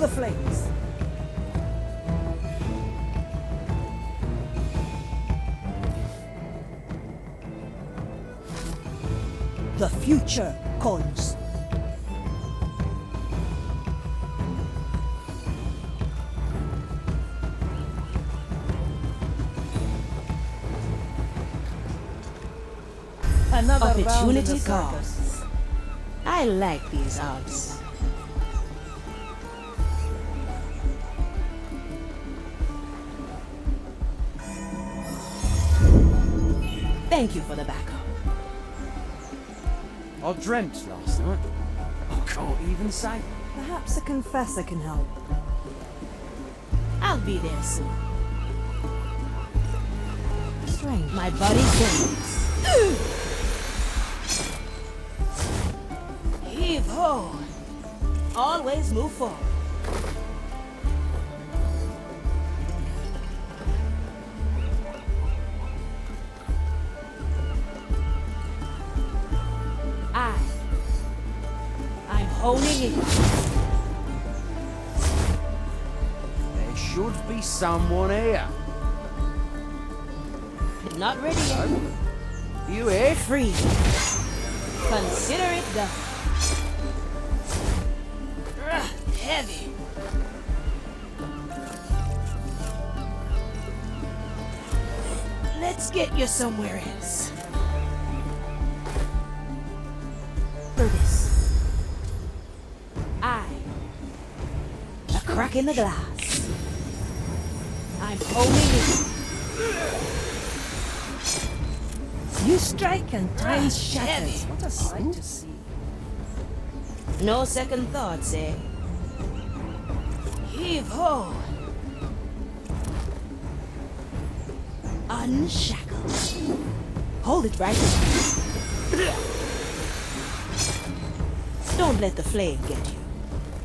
the flames. The future calls. Another opportunity calls. I like these odds. Thank you for the backup. I dreamt last night. I can't even say. Perhaps a confessor can help. I'll be there soon. Strange. My body sings. Heave ho! Always move forward. I'm honing in. There should be someone here. Not ready yet. You here? Free. Consider it done. Heavy. Let's get you somewhere else. For this. A crack in the glass. I'm holding it. You strike and time shatters. Heavy. What a sight to see. No second thoughts, eh? Heave ho! Unshackle. Hold it right there. Don't let the flame get you.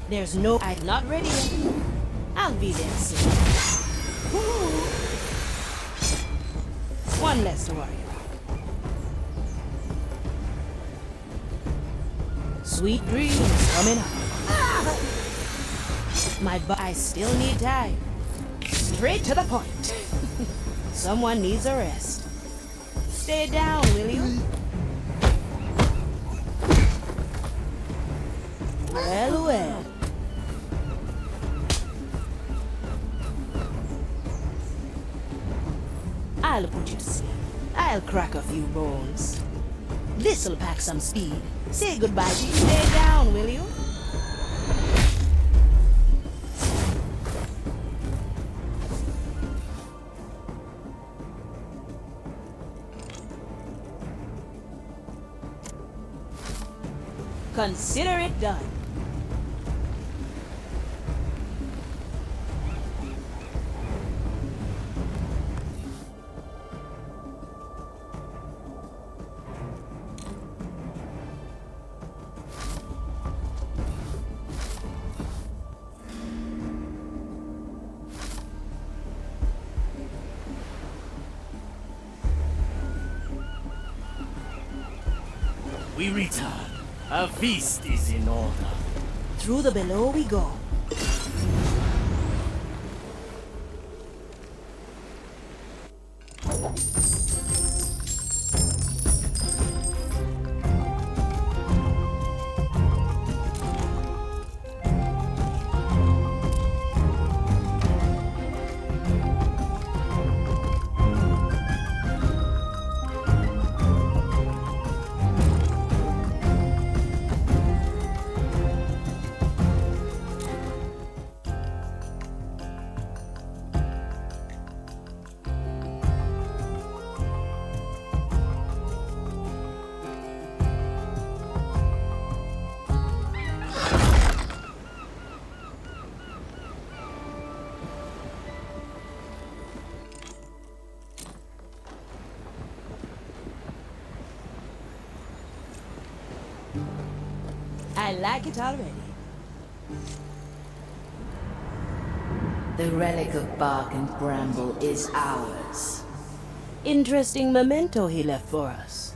There's no... I'm not ready yet. I'll be there soon. One less to worry about. Sweet dreams coming up. I still need time. Straight to the point. Someone needs a rest. Stay down, will you? Well, well. I'll put you to sleep. I'll crack a few bones. This'll pack some speed. Say goodbye to you. Stay down, will you? Consider it done. We return. A feast is in order. Through the below we go. I like it already. The relic of bark and bramble is ours. Interesting memento he left for us.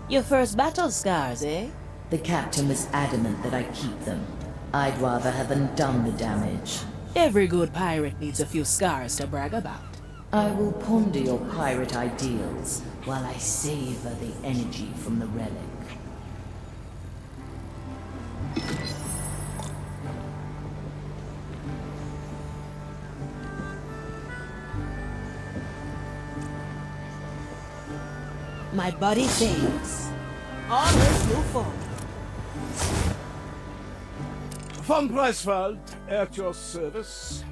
Your first battle scars, eh? The captain was adamant that I keep them. I'd rather have undone the damage. Every good pirate needs a few scars to brag about. I will ponder your pirate ideals while I savor the energy from the relic. My body saves. Always move forward. Von Preiswald, at your service.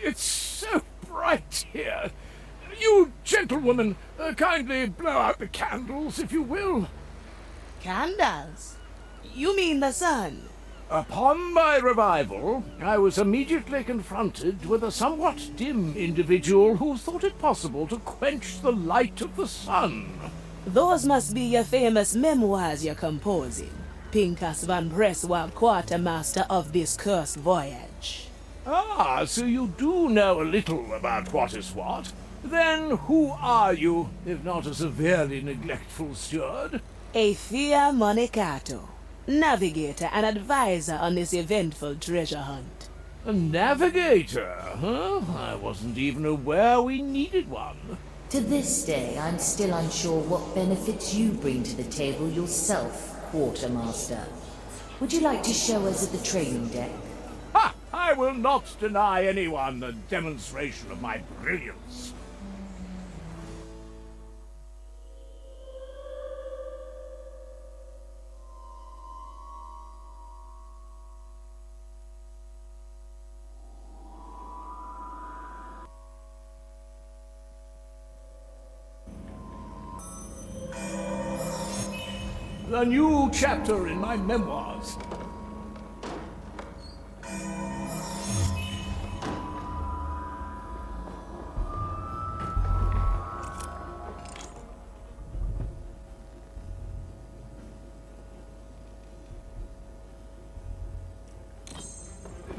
It's so bright here. You gentlewomen, kindly blow out the candles, if you will. Candles? You mean the sun? Upon my revival, I was immediately confronted with a somewhat dim individual who thought it possible to quench the light of the sun. Those must be your famous memoirs you're composing. Pincus van Breswald, quartermaster of this cursed voyage. Ah, so you do know a little about what is what. Then who are you, if not a severely neglectful steward? A Thea Monicato, navigator and advisor on this eventful treasure hunt. A navigator, huh? I wasn't even aware we needed one. To this day, I'm still unsure what benefits you bring to the table yourself, Quartermaster. Would you like to show us at the training deck? Ha! I will not deny anyone a demonstration of my brilliance. A new chapter in my memoirs.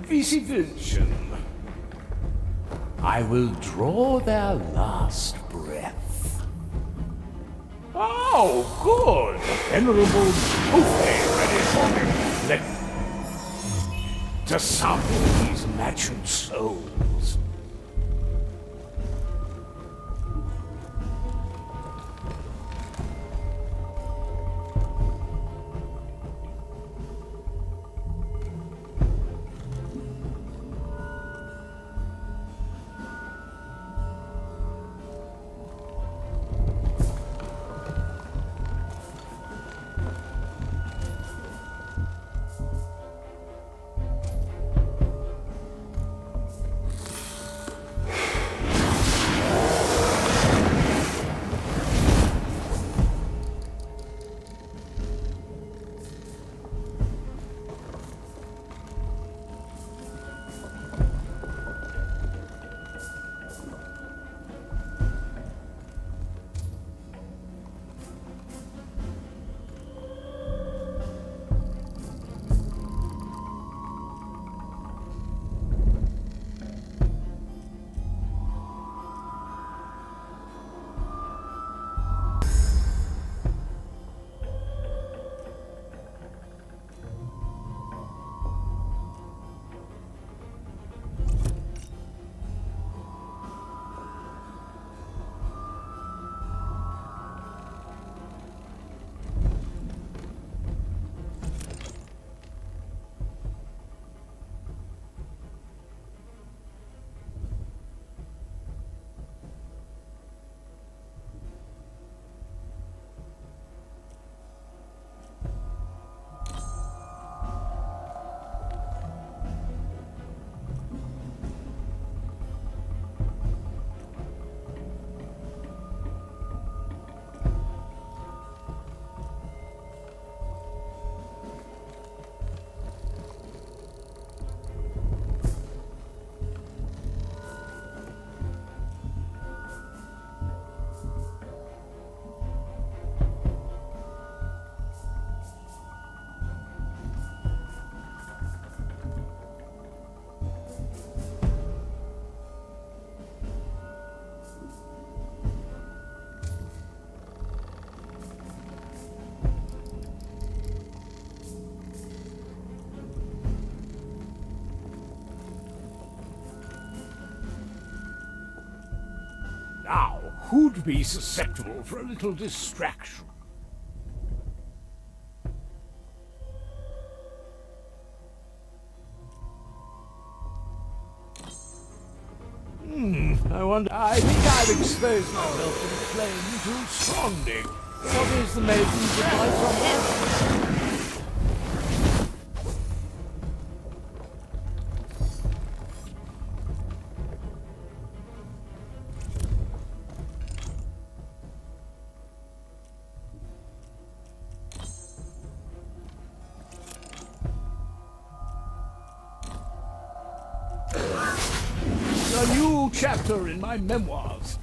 Wie Sie wünschen. I will draw their last breath. Oh, good! Venerable buffet ready for me. To sample these imagined souls. could be susceptible for a little distraction. I wonder. I think I've exposed myself to the flame too strongly. What is the maiden's advice on that? A new chapter in my memoirs.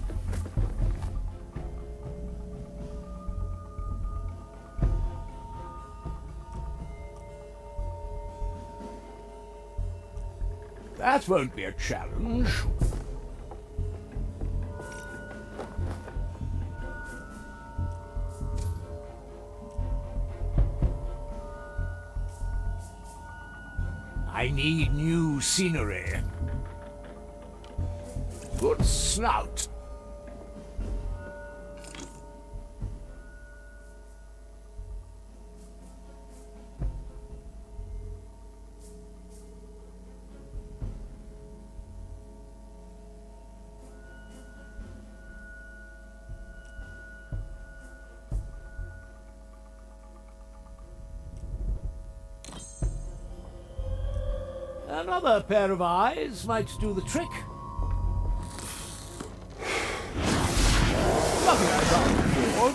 That won't be a challenge. I need new scenery. Good snout. Another pair of eyes might do the trick. Nothing I can't afford.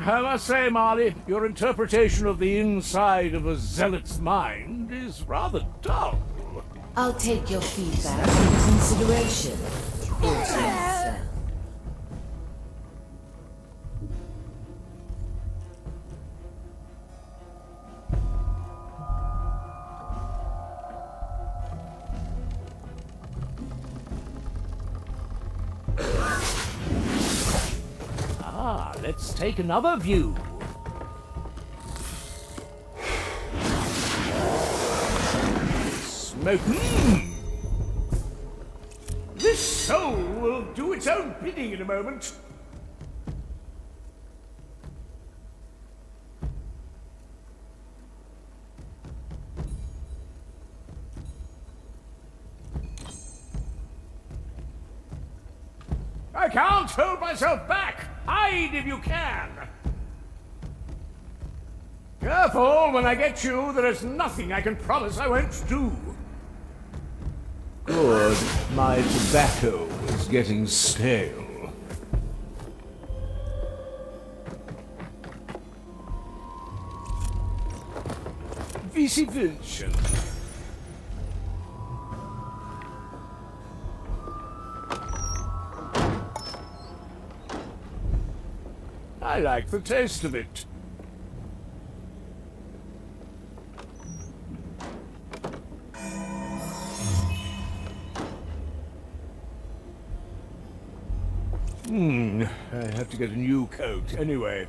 I must say, Marley, your interpretation of the inside of a zealot's mind is rather dull. I'll take your feedback into consideration, Quartermaster. Let's take another view. Smoke. This soul will do its own bidding in a moment. I can't hold myself back! Hide if you can! Careful, when I get you, there is nothing I can promise I won't do. Good. My tobacco is getting stale. Vice versa. I like the taste of it. I have to get a new coat anyway.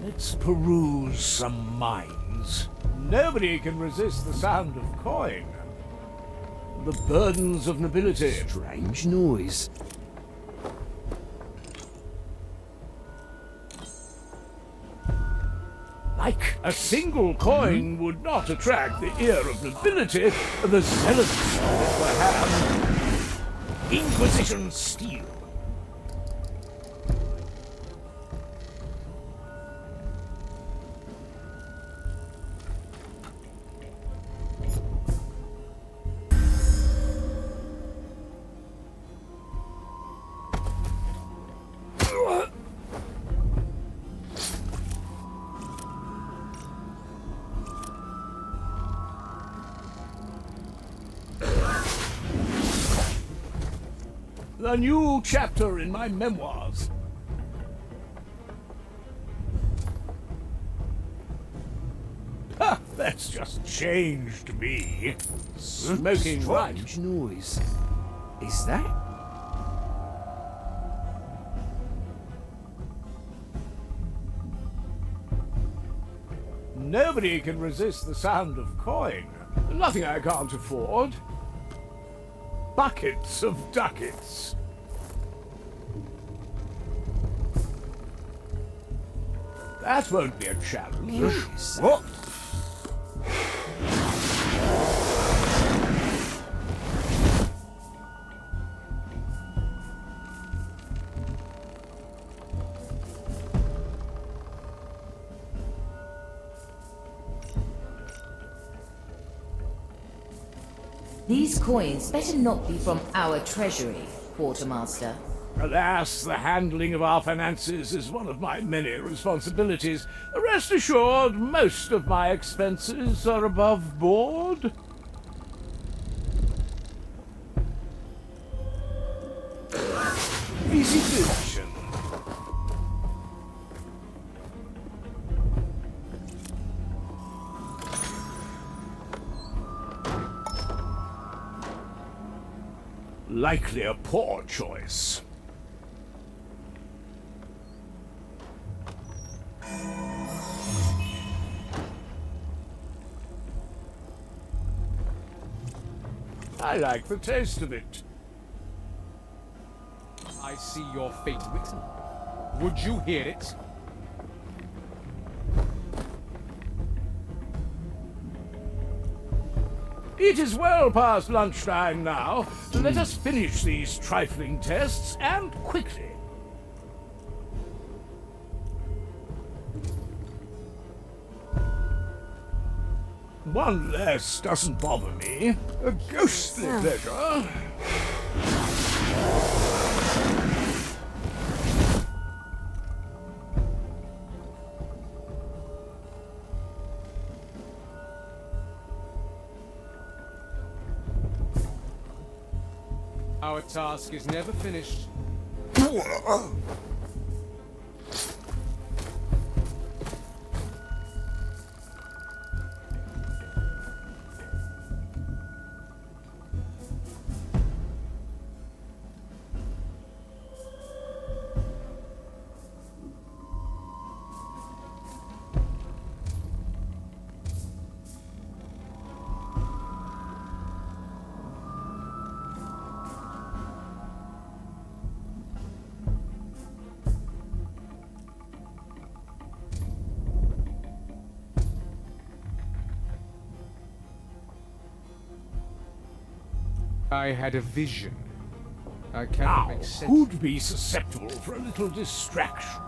Let's peruse some minds. Nobody can resist the sound of coin. The burdens of nobility. Strange noise. Like a single coin would not attract the ear of nobility, the zealots were hand. Inquisition steel. A new chapter in my memoirs. Ha! That's just changed me. Smoking right. Strange noise. Is that? Nobody can resist the sound of coin. Nothing I can't afford. Buckets of ducats. That won't be a challenge. What? These coins better not be from our treasury, Quartermaster. Alas, the handling of our finances is one of my many responsibilities. Rest assured, most of my expenses are above board. Visitation. Likely a poor choice. I like the taste of it. I see your fate written. Would you hear it? It is well past lunchtime now. Let us finish these trifling tests, and quickly. One less doesn't bother me. A ghostly pleasure. Our task is never finished. I had a vision. I cannot Now, make sense. who'd be susceptible for a little distraction?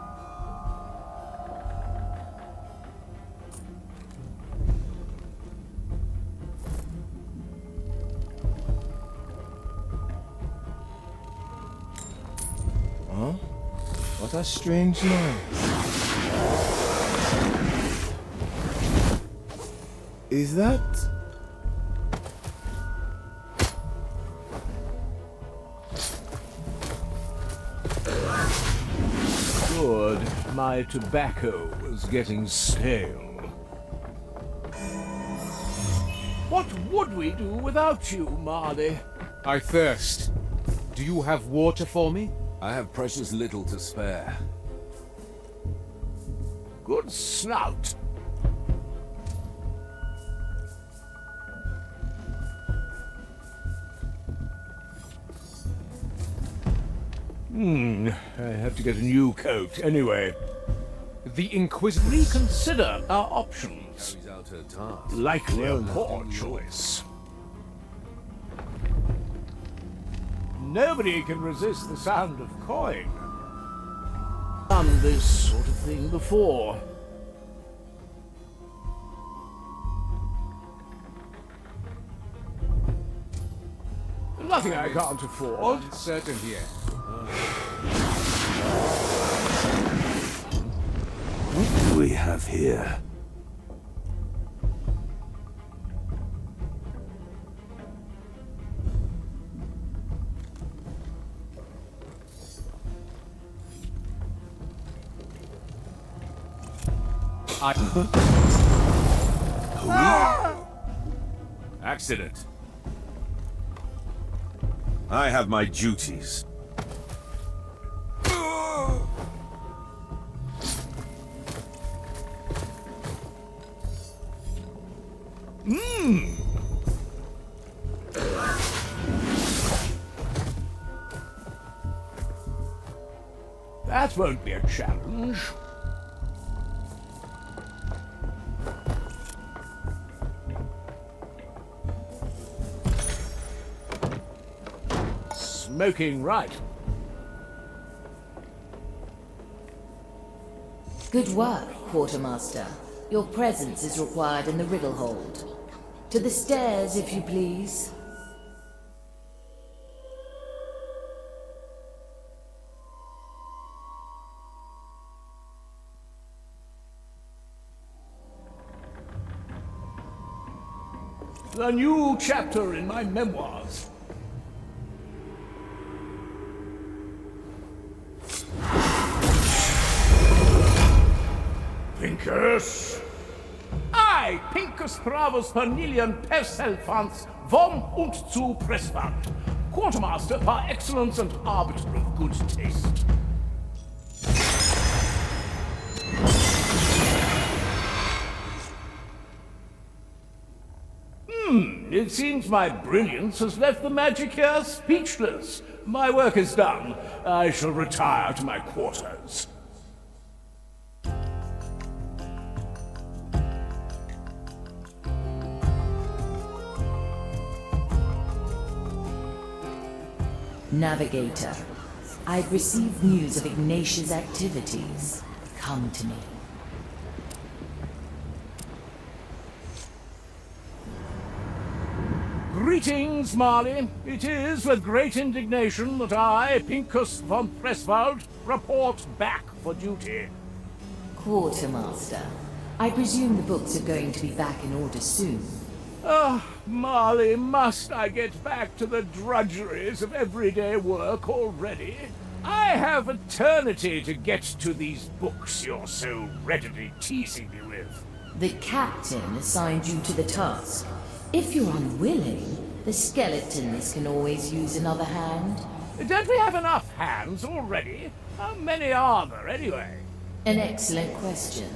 Huh? What a strange noise. Is that... Good. My tobacco was getting stale. What would we do without you, Marley? I thirst. Do you have water for me? I have precious little to spare. Good snout. I have to get a new coat anyway. The Inquisitor. Reconsider our options. Carries out her task. Likely a poor choice. Nobody can resist the sound of coin. Done this sort of thing before. Nothing I can't afford. Uncertain here. What do we have here? Accident. I have my duties. That won't be a challenge. Smoking right. Good work, Quartermaster. Your presence is required in the riddle hold. To the stairs, if you please. The new chapter in my memoirs. Pincus! I, Pincus Pravus Pernilian Perselfans, vom und zu Presswald, Quartermaster par excellence and arbiter of good taste. It seems my brilliance has left the magic here speechless. My work is done. I shall retire to my quarters. Navigator, I've received news of Ignatius's activities. Come to me. Greetings, Marley. It is with great indignation that I, Pincus von Presswald, report back for duty. Quartermaster, I presume the books are going to be back in order soon. Ah, Marley, must I get back to the drudgeries of everyday work already? I have eternity to get to these books you're so readily teasing me with. The captain assigned you to the task. If you're unwilling, the skeletons can always use another hand. Don't we have enough hands already? How many are there, anyway? An excellent question.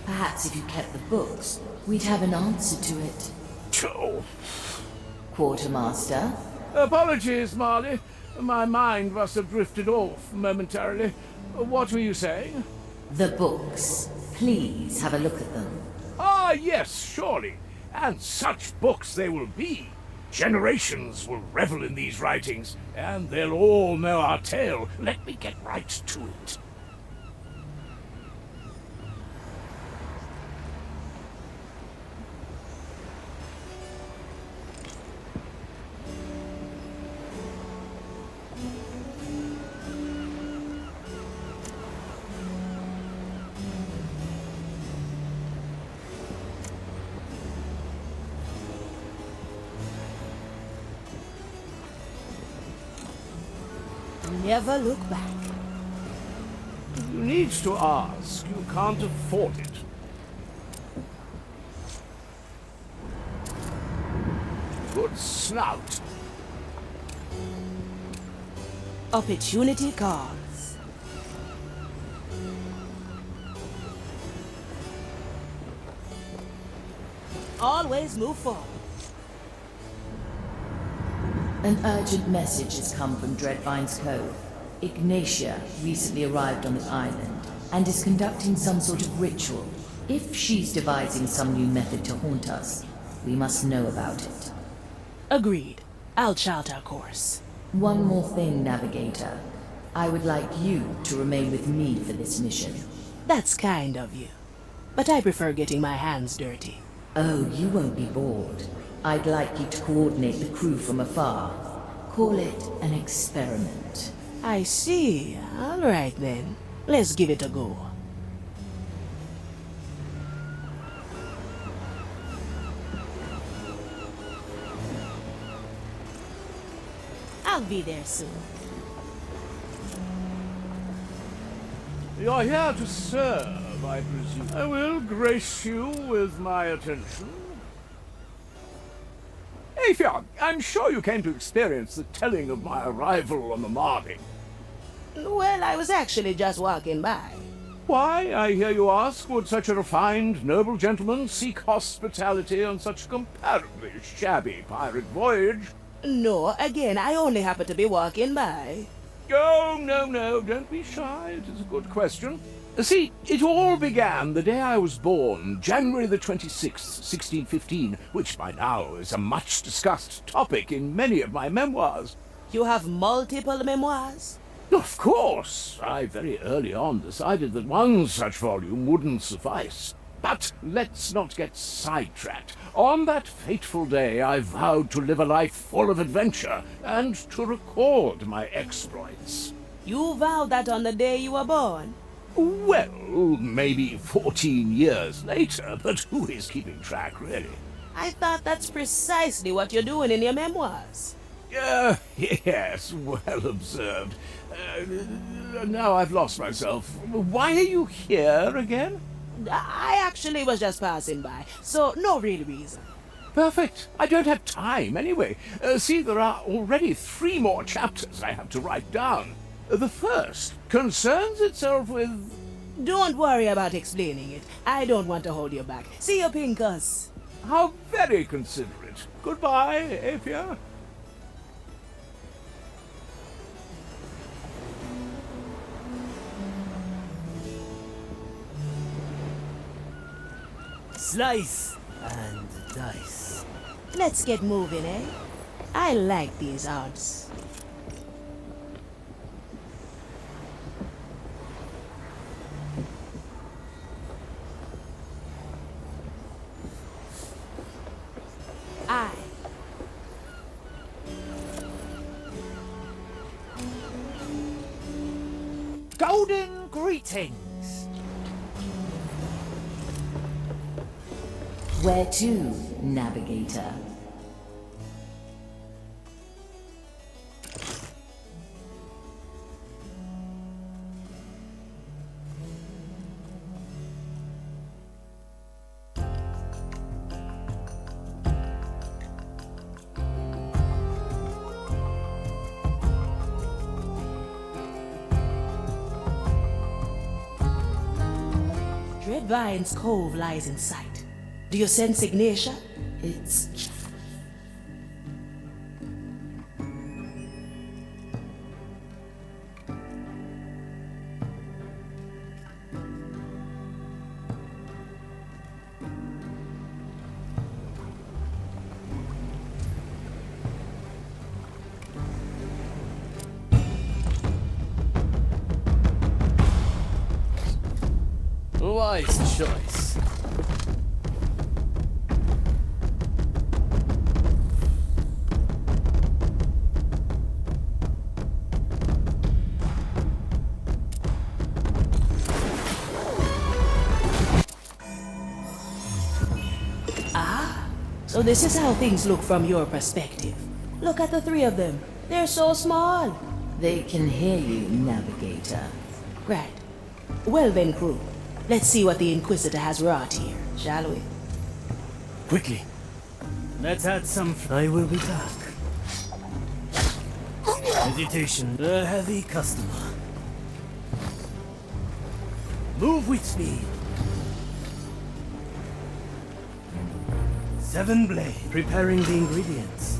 Perhaps if you kept the books, we'd have an answer to it. Oh. Quartermaster? Apologies, Marley. My mind must have drifted off momentarily. What were you saying? The books. Please have a look at them. Ah, yes, surely. And such books they will be. Generations will revel in these writings, and they'll all know our tale. Let me get right to it. Never look back. You need to ask. You can't afford it. Good snout. Opportunity calls. Always move forward. An urgent message has come from Dreadvine's Cove. Ignatia recently arrived on the island and is conducting some sort of ritual. If she's devising some new method to haunt us, we must know about it. Agreed. I'll chart our course. One more thing, Navigator. I would like you to remain with me for this mission. That's kind of you. But I prefer getting my hands dirty. Oh, you won't be bored. I'd like you to coordinate the crew from afar. Call it an experiment. I see. All right then. Let's give it a go. I'll be there soon. You're here to serve, I presume. I will grace you with my attention. Afion, I'm sure you came to experience the telling of my arrival on the Marley. Well, I was actually just walking by. Why, I hear you ask, would such a refined, noble gentleman seek hospitality on such a comparably shabby pirate voyage? No, again, I only happen to be walking by. Oh, no, don't be shy. It is a good question. See, it all began the day I was born, January the 26th, 1615, which by now is a much-discussed topic in many of my memoirs. You have multiple memoirs? Of course. I very early on decided that one such volume wouldn't suffice. But let's not get sidetracked. On that fateful day, I vowed to live a life full of adventure and to record my exploits. You vowed that on the day you were born? Well, maybe 14 years later, but who is keeping track, really? I thought that's precisely what you're doing in your memoirs. Yes, well observed. Now I've lost myself. Why are you here again? I actually was just passing by, so no real reason. Perfect. I don't have time anyway. See, there are already 3 more chapters I have to write down. The first concerns itself with... Don't worry about explaining it. I don't want to hold you back. See you, Pincus. How very considerate. Goodbye, Apia. Slice and dice. Let's get moving, eh? I like these odds. Golden greetings. Where to, navigator? Dreadvine's Cove lies in sight. Do you sense Ignatia? It's... Wise choice. So this is how things look from your perspective. Look at the 3 of them. They're so small. They can hear you, navigator. Right. Well then, crew. Let's see what the Inquisitor has wrought here, shall we? Quickly. Let's add some... I will be back. Hesitation. A heavy customer. Move with speed. 7 blade. Preparing the ingredients.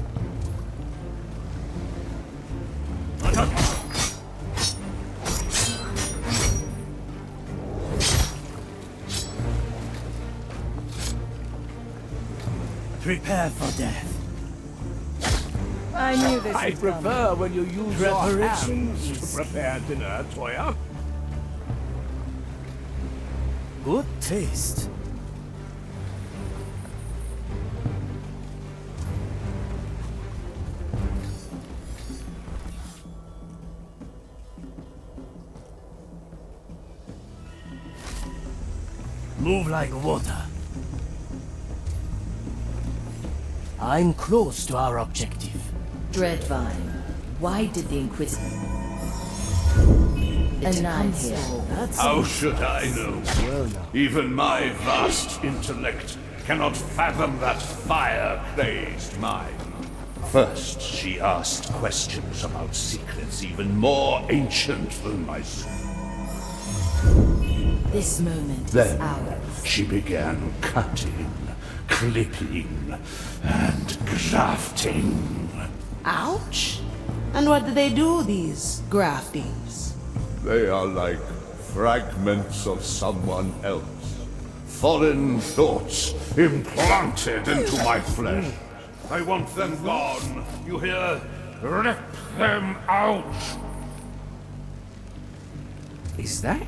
Prepare for death. I knew this I was coming. prefer when you use your Preparations. hands to prepare dinner, Toya. Good taste. Move like water. I'm close to our objective. Dreadvine, why did the Inquisitor... Annihilate here? That's How should I know? Even my vast intellect cannot fathom that fire-crazed mind. First, she asked questions about secrets even more ancient than my soul. This moment is Then ours. she began cutting, clipping, and grafting. Ouch! And what do they do, these graftings? They are like fragments of someone else. Foreign thoughts implanted into my flesh. I want them gone. You hear? Rip them out. Is that?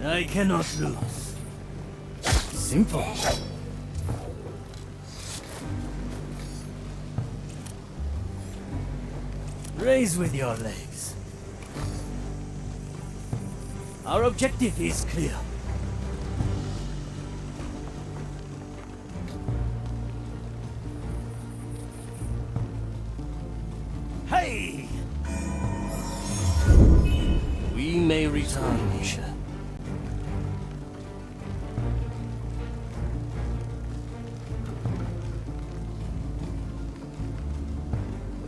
I cannot lose. Simple. Raise with your legs. Our objective is clear. Hey! We may return, Misha.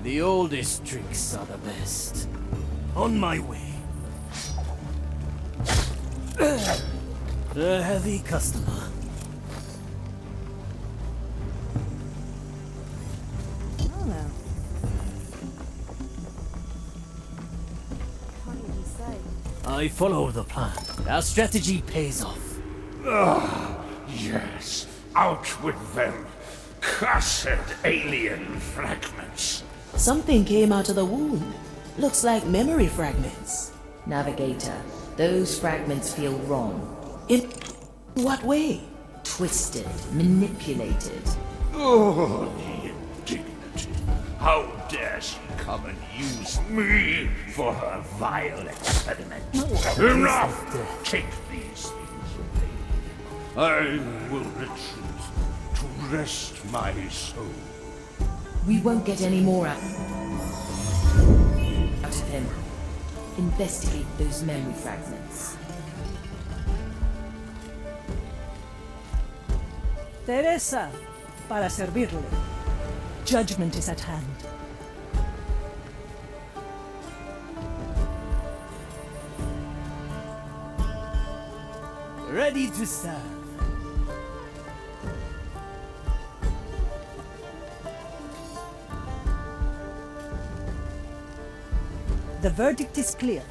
The oldest tricks are the best. On my way. A heavy customer. Oh no. What did he say? I follow the plan. Our strategy pays off. Yes, out with them. Cursed alien fragments. Something came out of the wound. Looks like memory fragments. Navigator, those fragments feel wrong. In what way? Twisted, manipulated. Oh, the indignity. How dare she come and use me for her vile experiment? Enough! Take these things away. I will retreat to rest my soul. We won't get any more out of him. Investigate those memory fragments. Teresa, para servirle. Judgment is at hand. Ready to serve. The verdict is clear.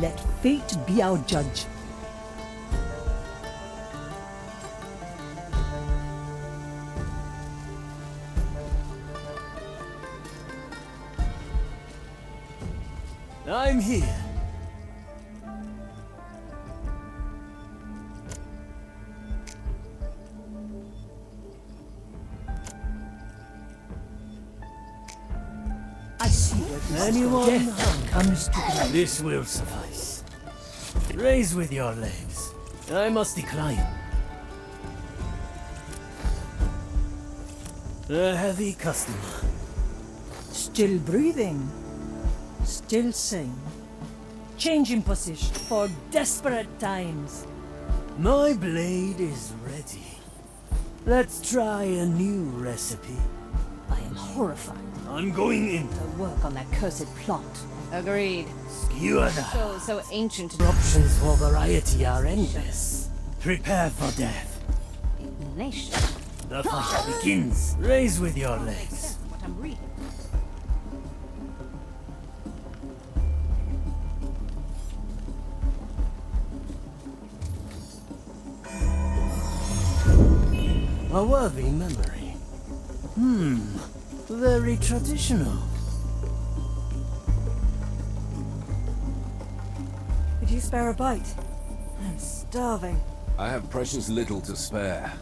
Let fate be our judge. I'm here. I see where this Anyone? death comes to the This will suffice. Raise with your legs. I must decline. A heavy customer. Still breathing. Still sane. Changing position for desperate times. My blade is ready. Let's try a new recipe. I am horrified I'm going in. to work on that cursed plot. Agreed. Skewer the So ancient. options for variety are endless. Prepare for death. Nation. The fight begins. Raise with your legs. What I'm reading. A worthy memory. Very traditional. Could you spare a bite? I'm starving. I have precious little to spare.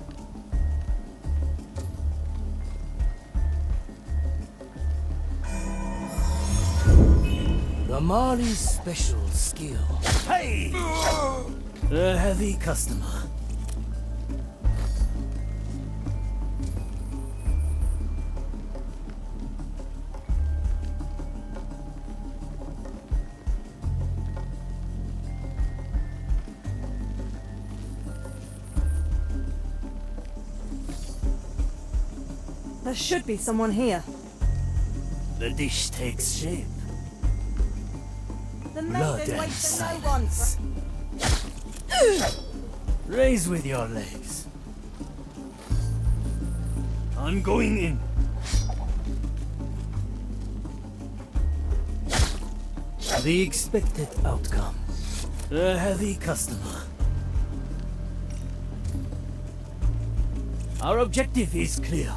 The Mali's special skill. Hey! A heavy customer. There should be someone here. The dish takes shape. The Blood maiden and waits for no one. silence. Raise with your legs. I'm going in. The expected outcome. A heavy customer. Our objective is clear.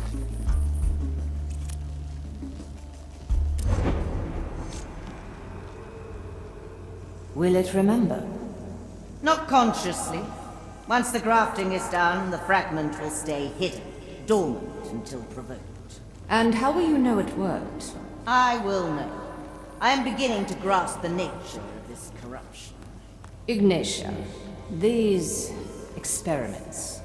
Will it remember? Not consciously. Once the grafting is done, the fragment will stay hidden, dormant until provoked. And how will you know it worked? I will know. I am beginning to grasp the nature of this corruption. Ignatia, these experiments,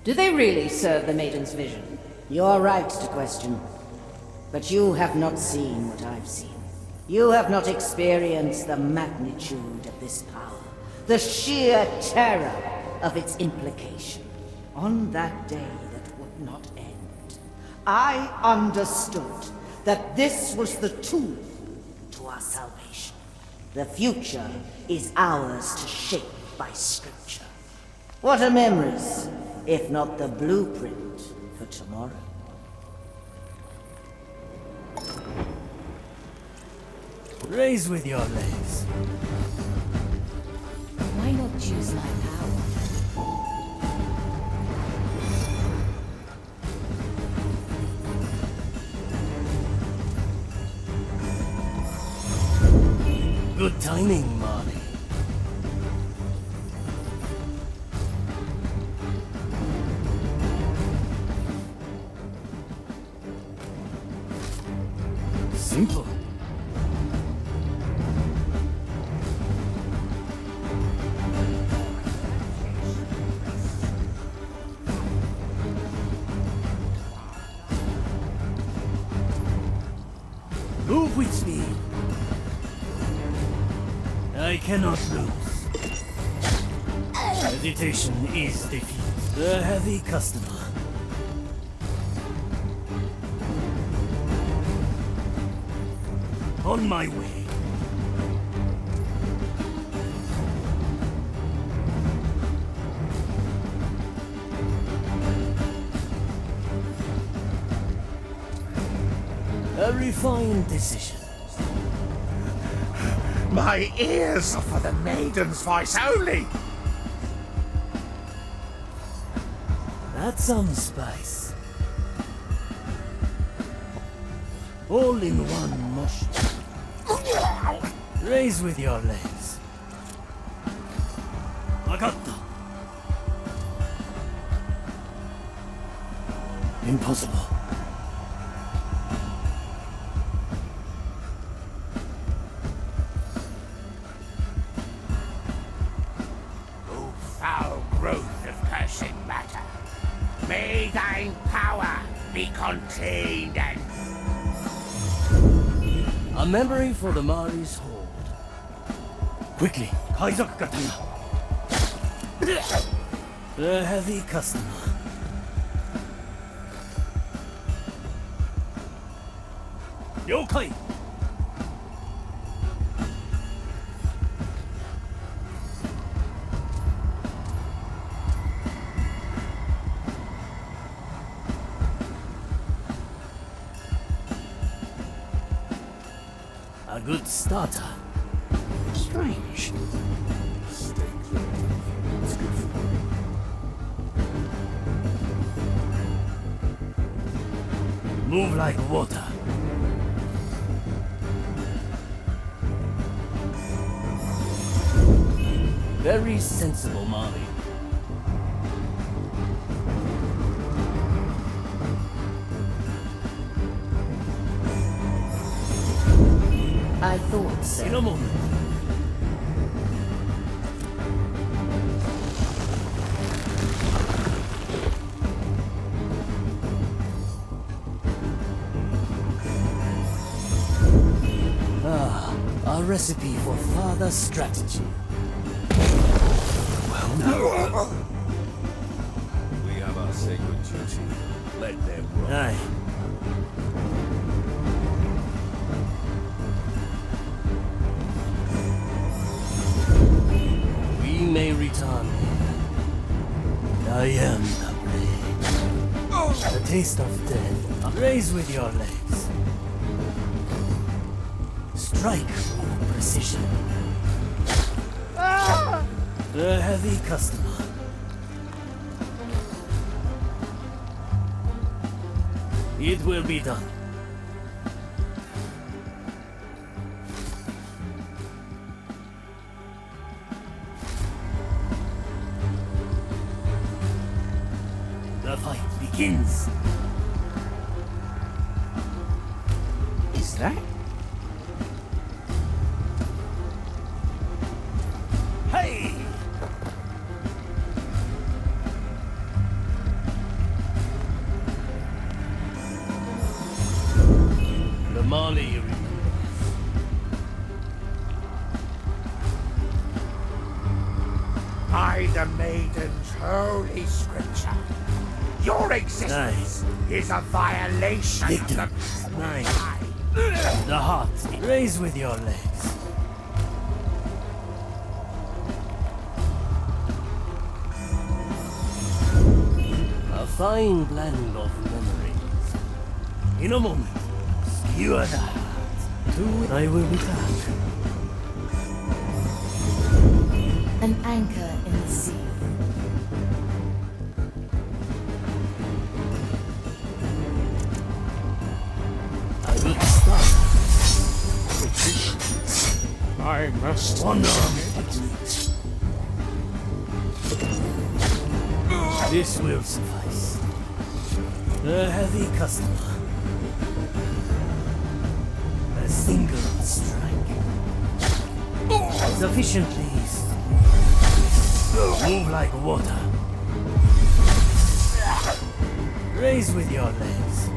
do they really serve the Maiden's vision? You're right to question. But you have not seen what I've seen. You have not experienced the magnitude of this power, the sheer terror of its implication. On that day that would not end, I understood that this was the tool to our salvation. The future is ours to shape by scripture. What are memories, if not the blueprint for tomorrow? Raise with your legs. Why not use my power? Good timing, Marley. Simple. Move with speed. I cannot lose. Hesitation is defeat. The heavy customer. On my way. A refined decision. My ears are for the maiden's voice only. That's some spice. All in one motion. Raise with your legs. Wakatta. Impossible. O foul growth of cursed matter, may thine power be contained and... A memory for the Mari's hold. Quickly, Kaizoku Katana. The heavy customer. Yokai! A good starter. Strange. Stay clear. It's good for you. Move like water. Very sensible, Molly. I thought so. In a moment. Ah, a recipe for further strategy. We have our sacred duty. Let them run. Aye. may return. I am the blade. The taste of death. Raise with your legs. Strike with precision. The heavy customer. It will be done. The fight begins. Is that? Hey! The Mali. By the Maiden's holy scripture, your existence is a violation Victim. of the... Nine. The heart. Raise with your legs. A fine blend of memories. In a moment, skewer the heart. To I will be back. An anchor in the sea. I will start. I must... One arm. This will suffice. A heavy customer. A single strike. Sufficiently. Move like water. Raise with your legs.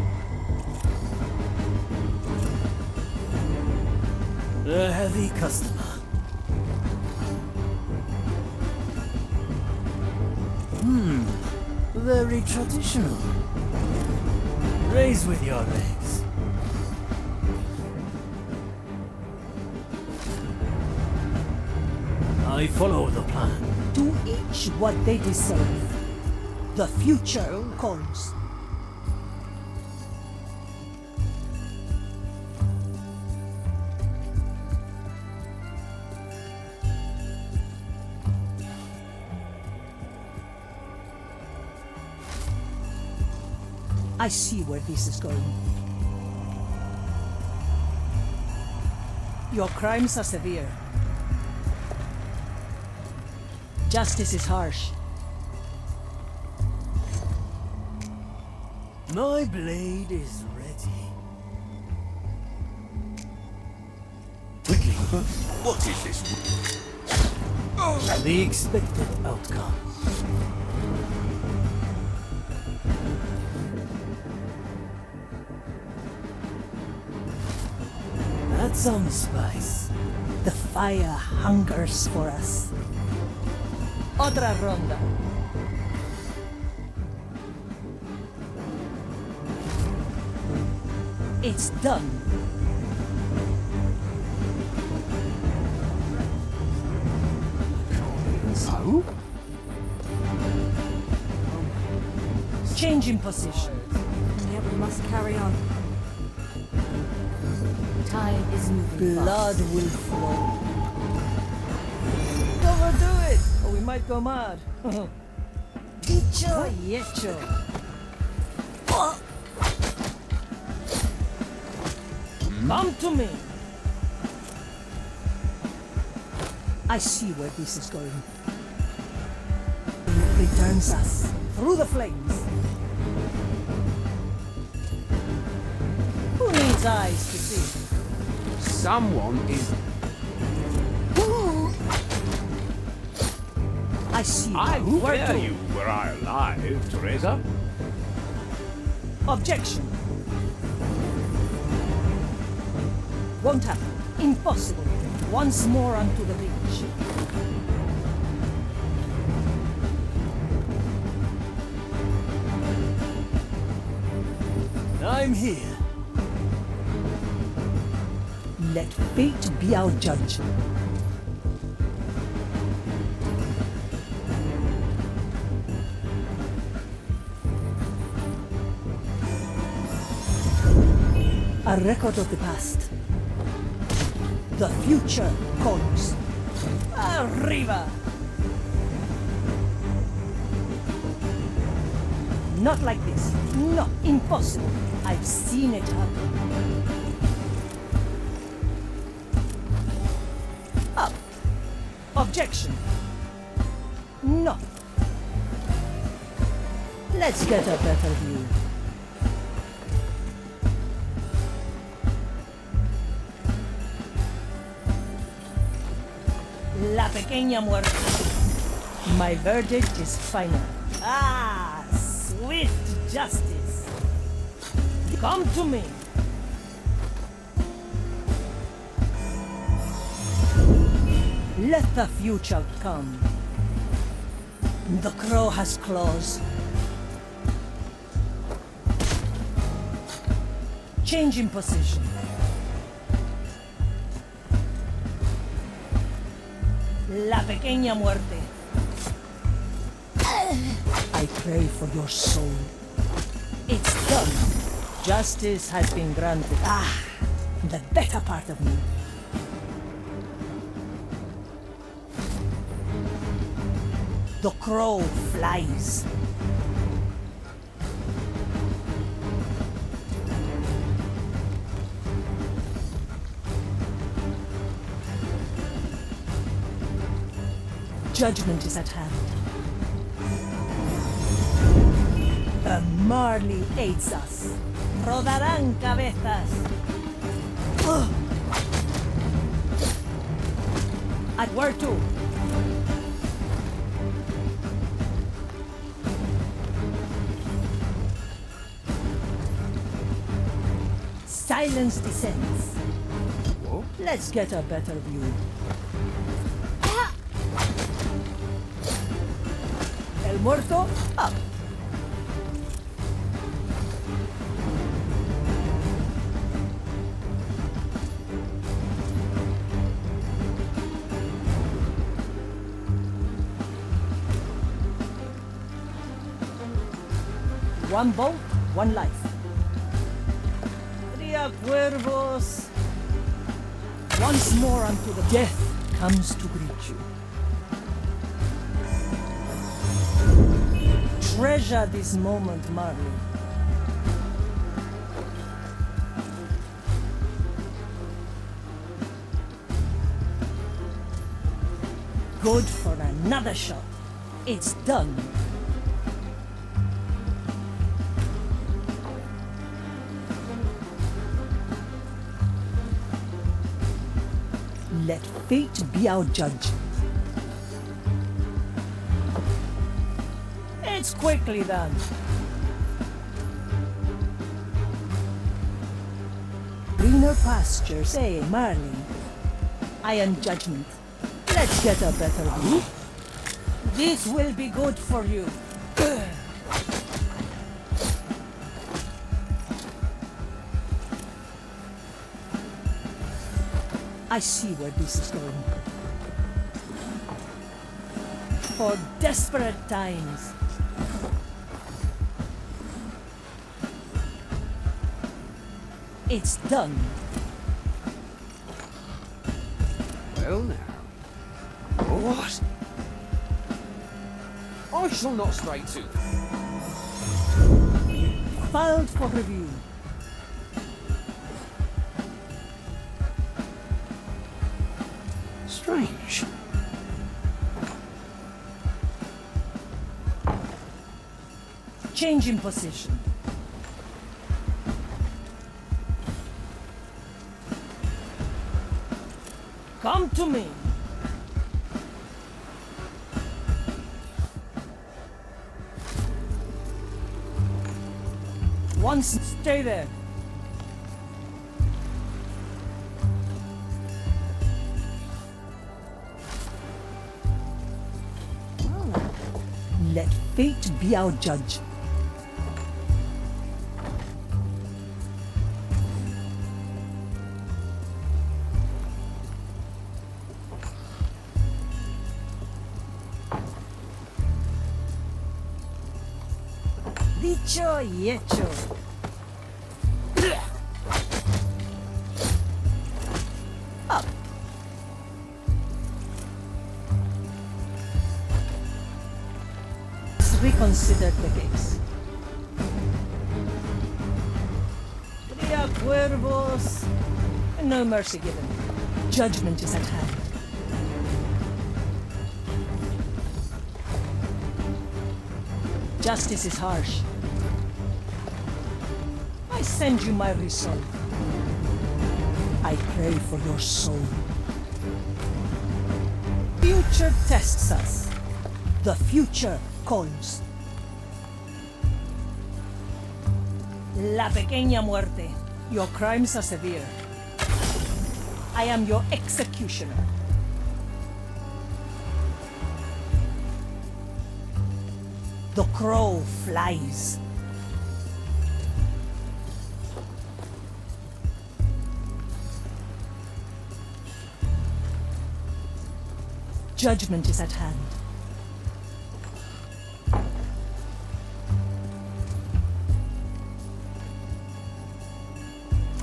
A heavy customer. Very traditional. Raise with your legs. I follow the plan. To each what they deserve. The future calls. I see where this is going. Your crimes are severe. Justice is harsh. My blade is ready. Quickly. What is this? The expected outcome. Add some spice. The fire hungers for us. Otra ronda. It's done. So? Changing position. Yep, we must carry on. Time is moving Blood fast. will flow. Don't overdo it, or we might go mad. Dicho y hecho. Come to me. I see where this is going. It returns us through the flames. Who needs eyes to see? Someone is... I see. I Where dare to? you were I alive, Teresa. Objection. Won't happen. Impossible. Once more onto the beach. I'm here. Let fate be our judge. A record of the past. The future calls. Arriba! Not like this. No, impossible. I've seen it happen. Up. Objection. No. Let's get a better view. La pequeña muerte. My verdict is final. Ah, swift justice. Come to me. Let the future come. The crow has claws. Change in position. La pequeña muerte. I pray for your soul. It's done. Justice has been granted. Ah, the better part of me. The crow flies. Judgment is at hand. The Marley aids us. Rodarán cabezas. Ugh. At where to? Silence descends. Whoa. Let's get a better view. El muerto, up. One bolt, one life. Cría cuervos. Once more unto the death comes to greet you. Treasure this moment, Marley. Good for another shot. It's done. Let fate be our judge. It's quickly done. Greener pastures, say, Marley. Iron judgment. Let's get a better view. This will be good for you. I see where this is going. For desperate times. It's done. Well now. What? I shall not stray too. Filed for review. Strange. Change in position. Come to me. Once, stay there. Let fate be our judge. Dicho y hecho. considered the case. Tria cuervos. No mercy given. Judgment is at hand. Justice is harsh. I send you my result. I pray for your soul. Future tests us. The future calls. La pequeña muerte. Your crimes are severe. I am your executioner. The crow flies. Judgment is at hand.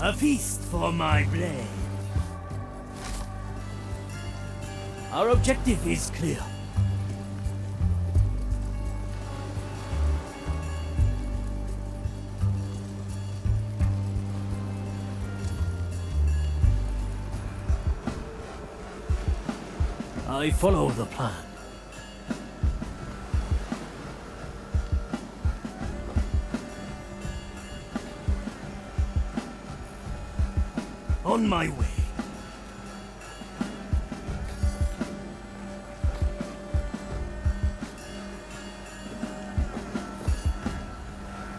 A feast for my blade. Our objective is clear. I follow the plan. On my way.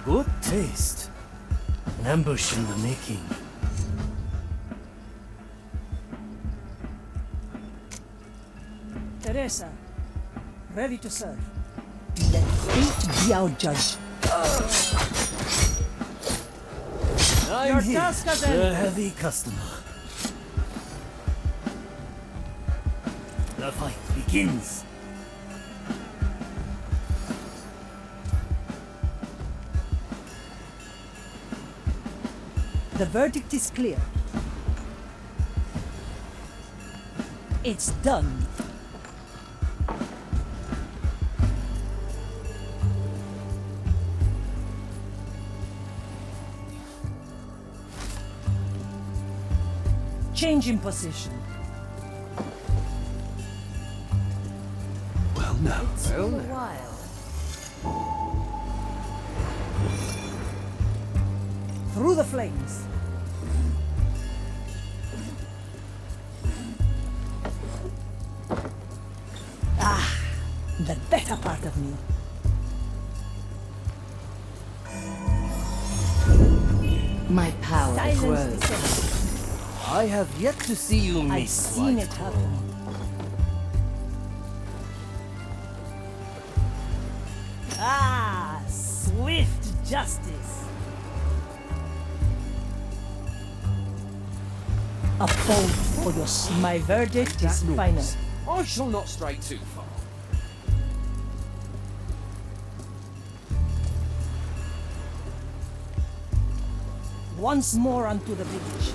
Good taste. An ambush in the making. Teresa, ready to serve. Let fate be our judge. I'm Your here, task has a ended. heavy customer. The fight begins. The verdict is clear. It's done. Change in position. Well, no. It's been a while. Through the flames. Ah, the better part of me. My power Silence grows. descends. I have yet to see you I've miss seen White it Claw. happen. Ah, swift justice. A fold for your my verdict is That final. noise. I shall not stray too far. Once more onto the village.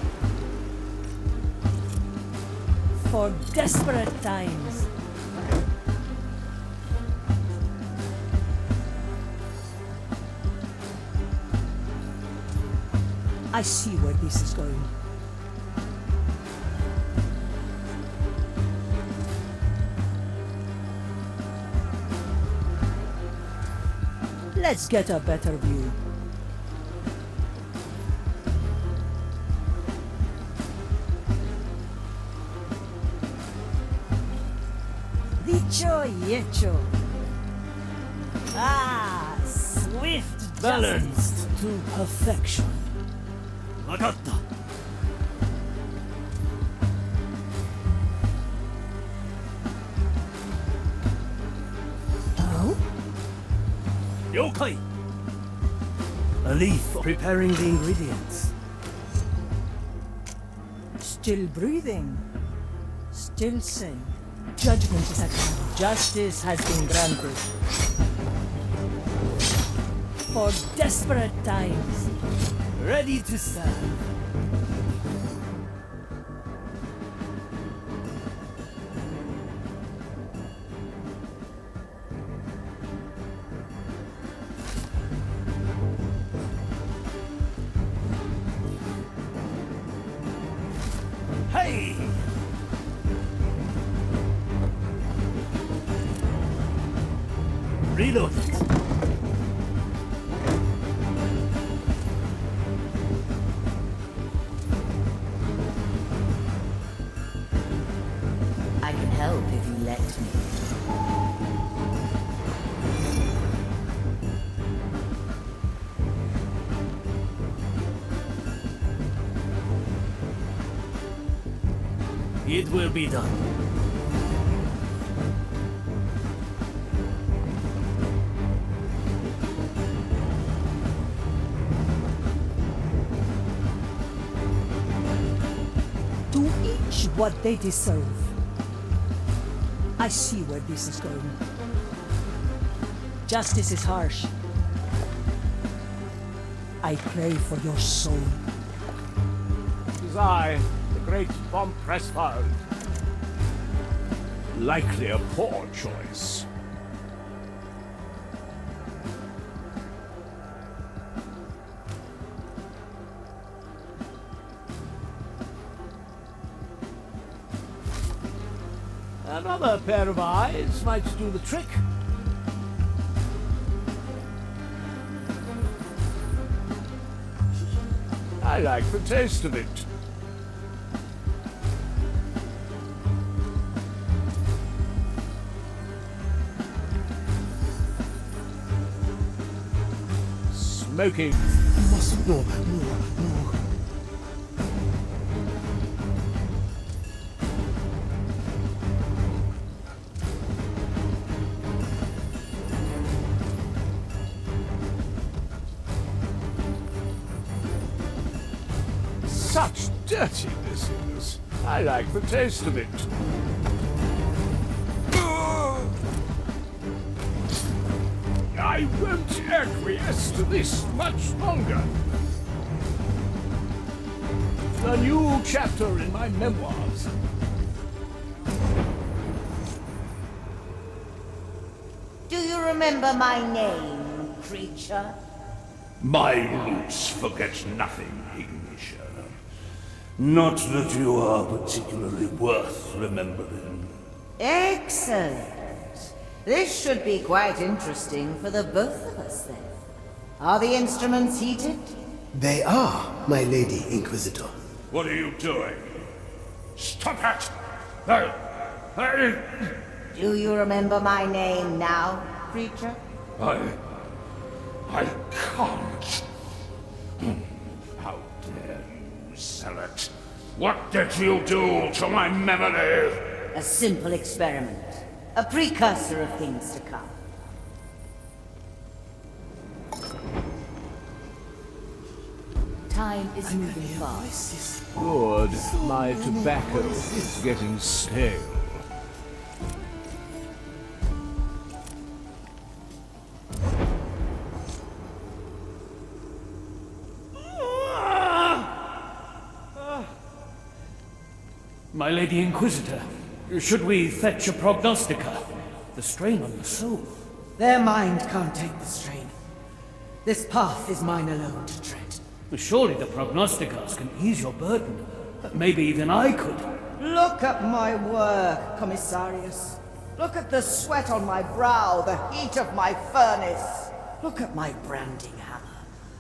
For desperate times. I see where this is going. Let's get a better view. Dicho y hecho. Ah, swift justice. Balanced to perfection. Wakatta. Oh? Yokai. A leaf preparing the ingredients. Still breathing. Still sane. Judgment is at hand. Justice has been granted. For desperate times. Ready to serve. Hey! Reload it. I can help if you let me. It will be done. To each what they deserve. I see where this is going. Justice is harsh. I pray for your soul. It is I, the great Von Pressfeld. Likely a poor choice. Another pair of eyes might do the trick. I like the taste of it. Smoking. No. Such dirtiness in this. I like the taste of it. I won't acquiesce to this much longer. A new chapter in my memoirs. Do you remember my name, creature? My roots forget nothing, Ignitia. Not that you are particularly worth remembering. Excellent. This should be quite interesting for the both of us, then. Are the instruments heated? They are, my Lady Inquisitor. What are you doing? Stop it! Do you remember my name now, creature? I can't. How dare you sell it? What did you do to my memory? A simple experiment. A precursor of things to come. Time is moving fast. Good. My tobacco is getting stale. My Lady Inquisitor, should we fetch a prognostica? The strain on the soul. Their mind can't take the strain. This path is mine alone to tread. Surely the prognosticas can ease your burden. Maybe even I could. Look at my work, Commissarius. Look at the sweat on my brow, the heat of my furnace. Look at my branding hammer.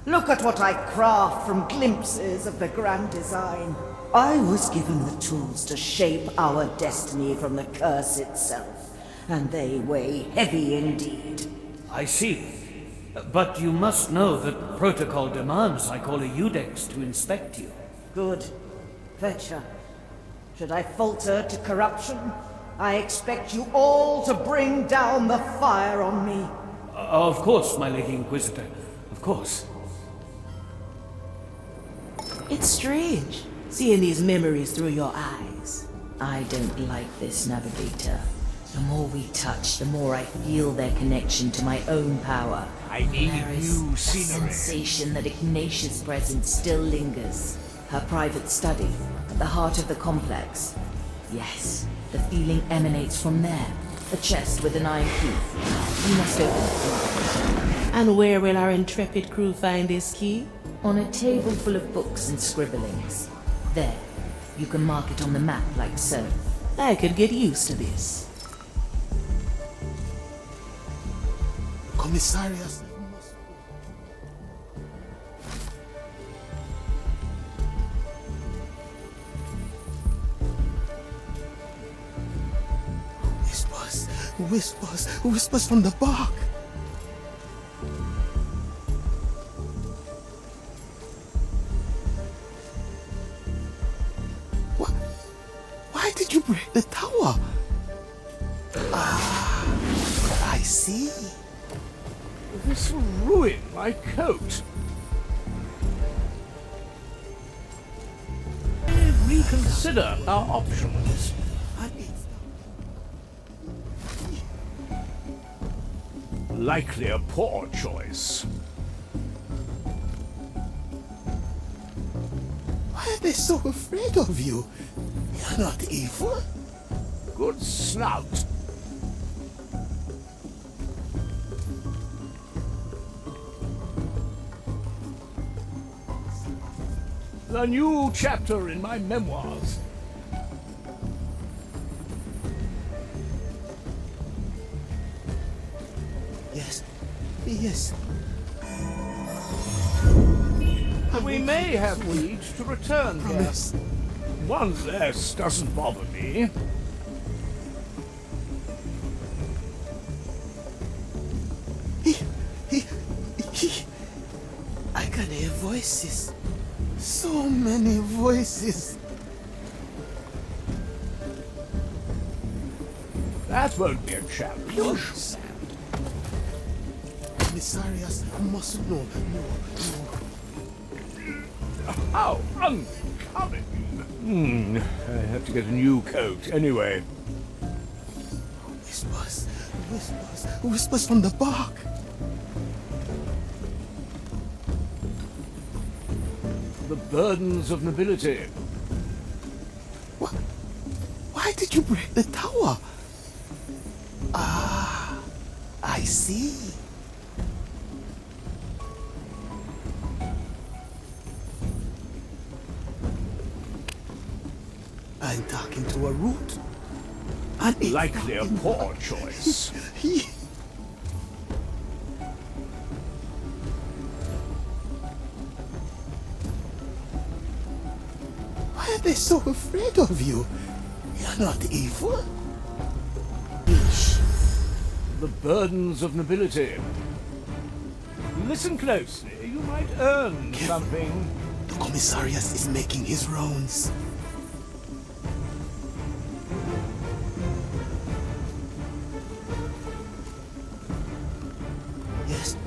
Look at what I craft from glimpses of the grand design. I was given the tools to shape our destiny from the curse itself, and they weigh heavy indeed. I see. But you must know that protocol demands I call a Eudex to inspect you. Good. Fetcher. Should I falter to corruption, I expect you all to bring down the fire on me. Of course, my Lady Inquisitor. Of course. It's strange, seeing these memories through your eyes. I don't like this, Navigator. The more we touch, the more I feel their connection to my own power. I need There is new a scenery. sensation that Ignatia's presence still lingers. Her private study, at the heart of the complex. Yes, the feeling emanates from there. A chest with an iron key. You must open it. And where will our intrepid crew find this key? On a table full of books and scribblings. There, You can mark it on the map like so. I could get used to this. Commissarius. Whispers from the bark. Why did you break the tower? Ah, I see. This will ruin my coat. Reconsider our options. Likely a poor choice. Why are they so afraid of you? You're not evil. Good snout. The new chapter in my memoirs. Yes. We may have need to return here. One less doesn't bother me. I can hear voices. So many voices. That won't be a challenge. Commissarius must know. How uncommon. I have to get a new coat anyway. Whispers from the bark. The burdens of nobility. Why did you break the tower? Ah, I see. I'm talking to a root. Likely a poor choice. Why are they so afraid of you? You're not evil. The burdens of nobility. Listen closely, you might earn something. The commissarius is making his rounds.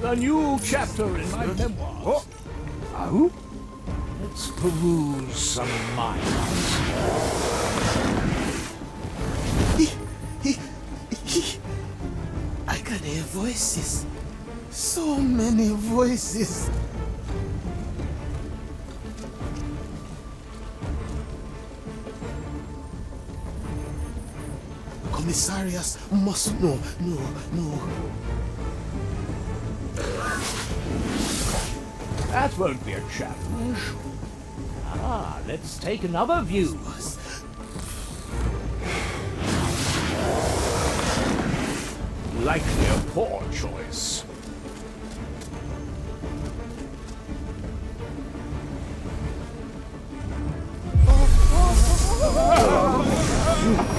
A new chapter in my memoirs. Oh? Let's peruse some minds. I can hear voices. So many voices. Commissarius must know. No. That won't be a challenge. Let's take another view. Likely a poor choice.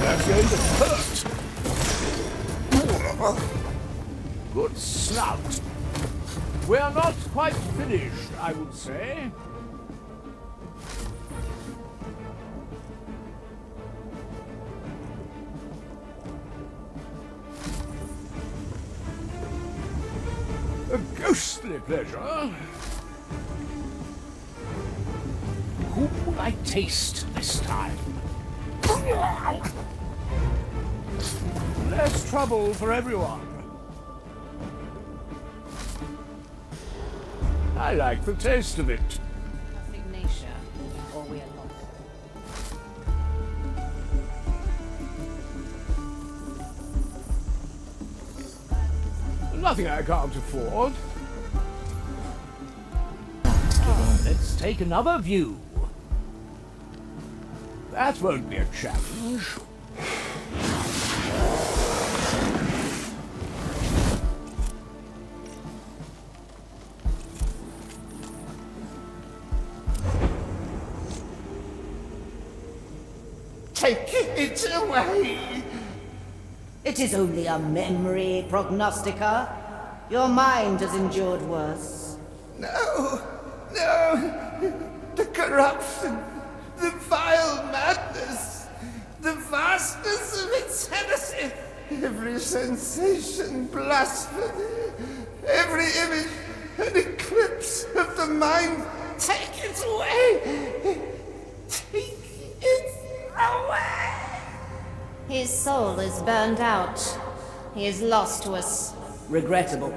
That's going to hurt. Good snout. We're not quite finished, I would say. A ghostly pleasure. Who will I taste this time? Less trouble for everyone. I like the taste of it. Ignatia, or we are lost. Nothing I can't afford. Let's take another view. That won't be a challenge. Take it away! It is only a memory, Prognostica. Your mind has endured worse. No, no! The corruption, the vile madness, the vastness of its heresy, every sensation blasphemy, every image an eclipse of the mind. Take it away! Take it away! His soul is burned out. He is lost to us. Regrettable.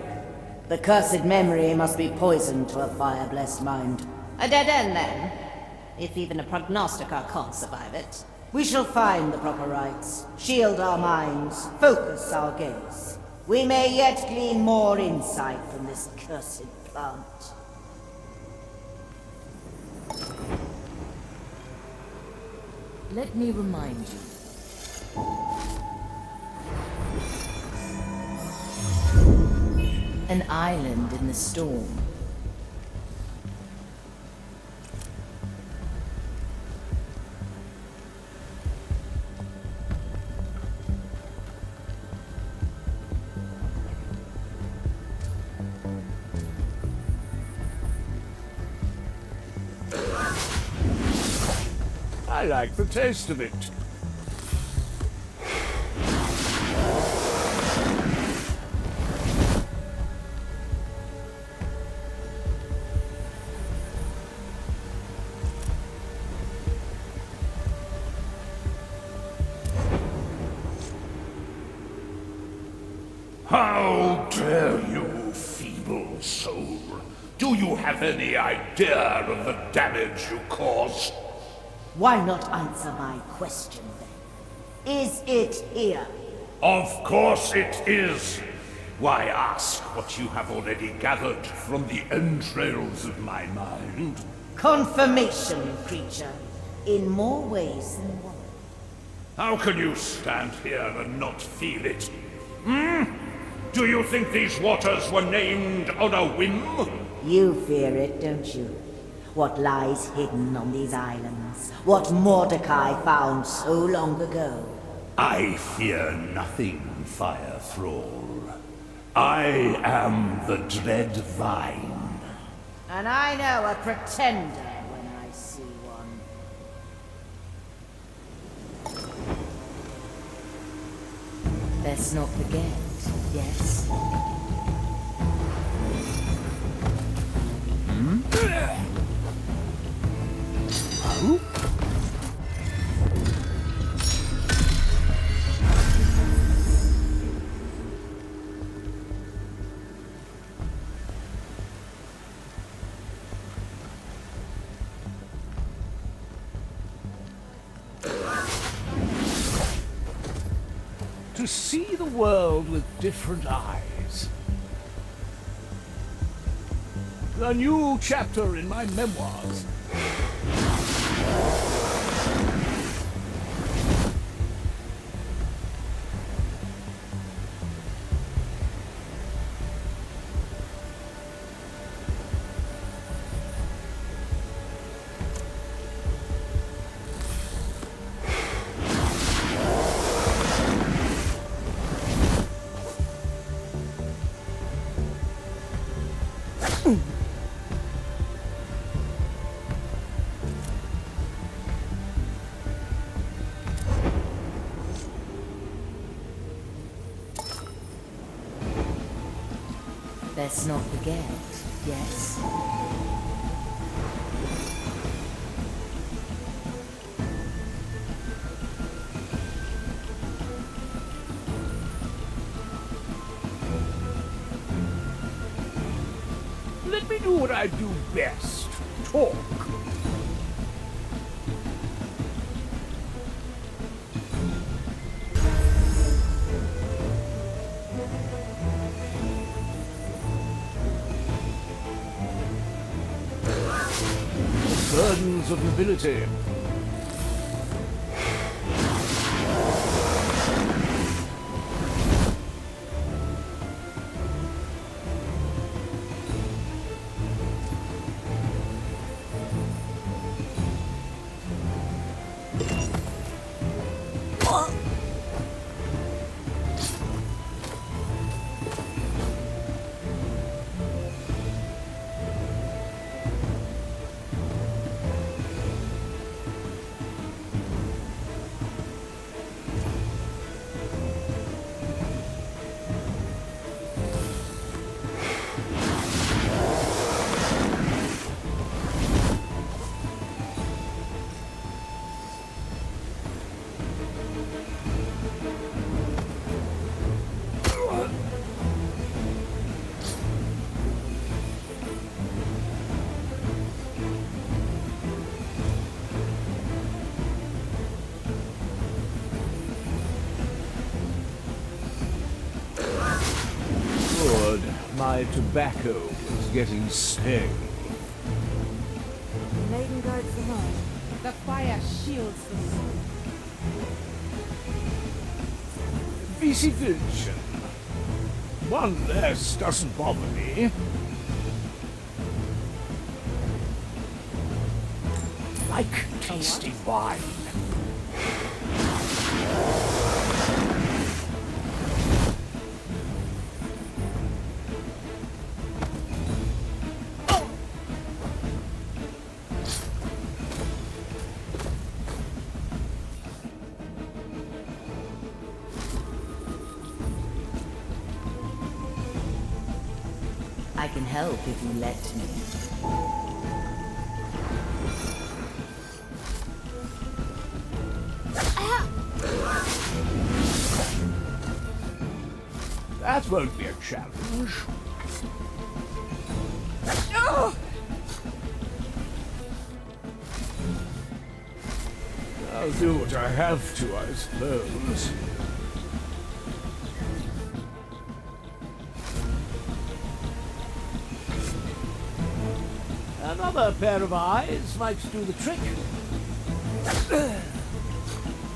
The cursed memory must be poisoned to a fire-blessed mind. A dead end, then? If even a prognosticator can't survive it. We shall find the proper rites, shield our minds, focus our gaze. We may yet glean more insight from this cursed plant. Let me remind you. An island in the storm. I like the taste of it. How dare you, feeble soul? Do you have any idea of the damage you caused? Why not answer my question then? Is it here? Of course it is. Why ask what you have already gathered from the entrails of my mind? Confirmation, creature. In more ways than one. How can you stand here and not feel it? Hmm? Do you think these waters were named on a whim? You fear it, don't you? What lies hidden on these islands? What Mordecai found so long ago? I fear nothing, Fire Thrall. I am the Dread Vine. And I know a pretender when I see one. Let's not forget, yes? To see the world with different eyes. A new chapter in my memoirs. Let's not forget, yes? Let me do what I do best. Talk. Burdens of nobility. my tobacco was getting stale. The maiden guards the home. The fire shields the soul. Vici Vision. One less doesn't bother me. Like tasting wine. I can help if you let me. That won't be a challenge. I'll do what I have to, I suppose. Another pair of eyes might do the trick.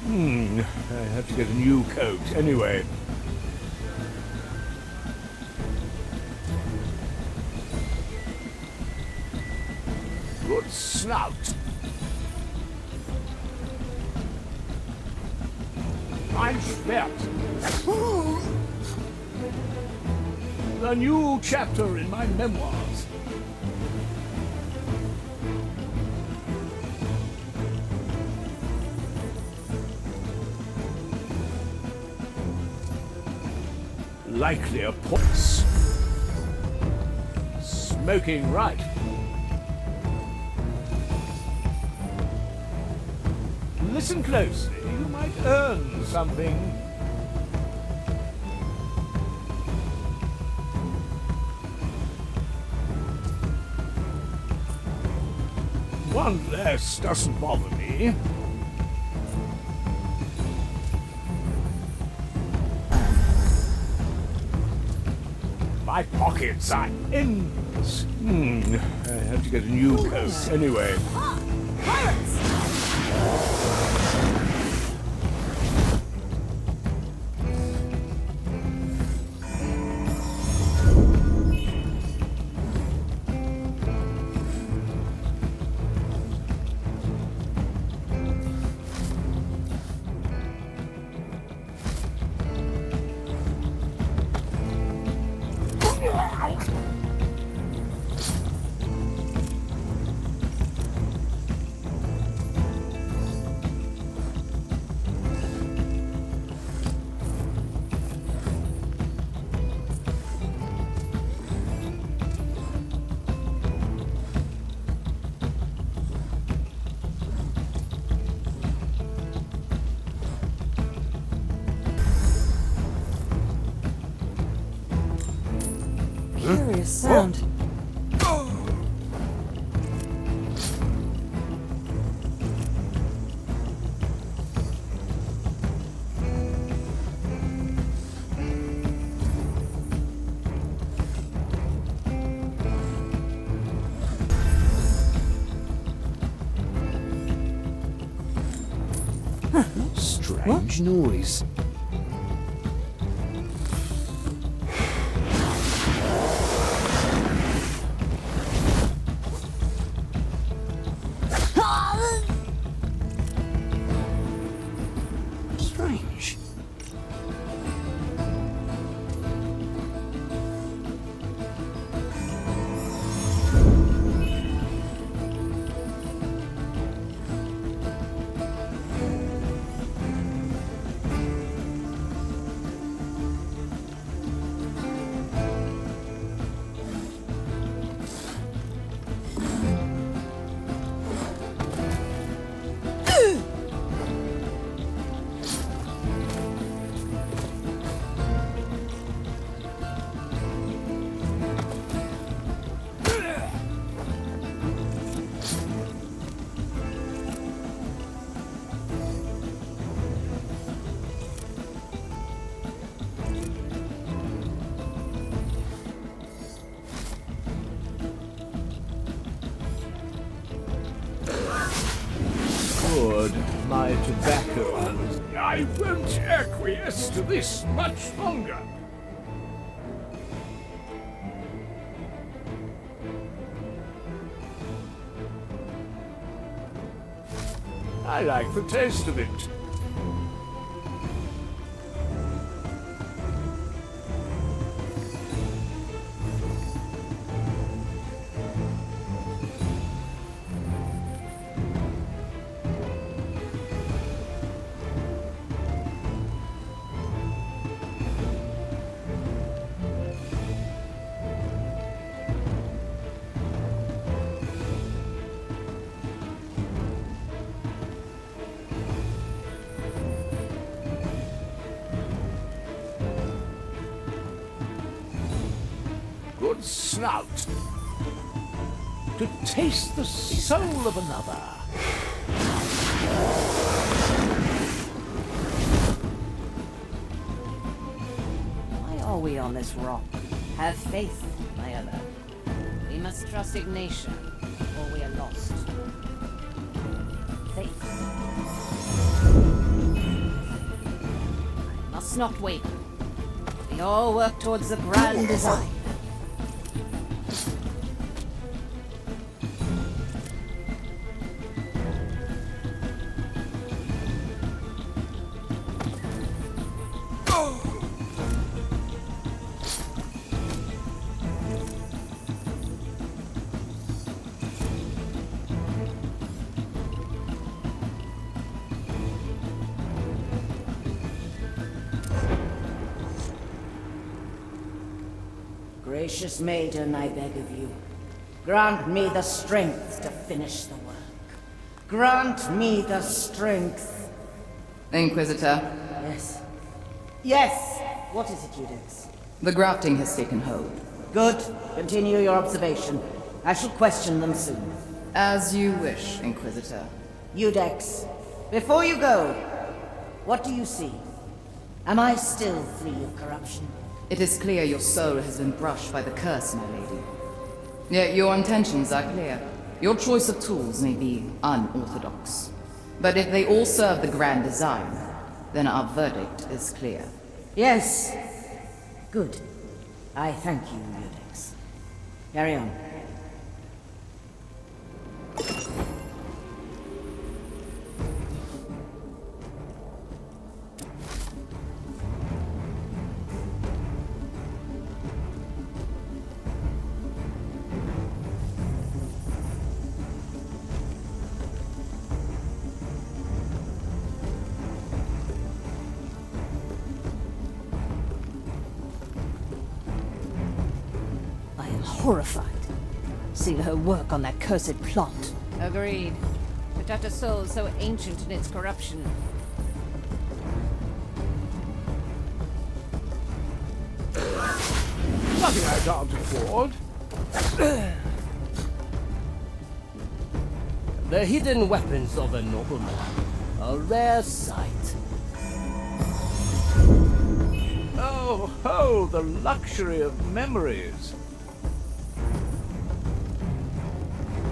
I have to get a new coat anyway. Good snout. Ein Schwert. A new chapter in my memoirs. Likely a pox. Smoking right. Listen closely, you might earn something. One less doesn't bother me. My pockets are endless. I have to get a new coat anyway. Pirates! Curious sound. Strange noise. Strange. Lord, my tobacco. I won't acquiesce to this much longer. I like the taste of it. Good snout. To taste the soul of another. Why are we on this rock? Have faith, my other. We must trust Ignatia, or we are lost. Faith. I must not waver. We all work towards the grand design. Gracious maiden, I beg of you, grant me the strength to finish the work. Grant me the strength. Inquisitor. Yes. Yes! What is it, Judex? The grafting has taken hold. Good. Continue your observation. I shall question them soon. As you wish, Inquisitor. Judex, before you go, what do you see? Am I still free of corruption? It is clear your soul has been brushed by the curse, my lady. Yet your intentions are clear. Your choice of tools may be unorthodox. But if they all serve the grand design, then our verdict is clear. Yes. Good. I thank you, Judex. Carry on. Horrified, seeing her work on that cursed plot. Agreed. Protect a soul so ancient in its corruption. Nothing I can't afford. The hidden weapons of a nobleman. A rare sight. Oh, ho, the luxury of memories.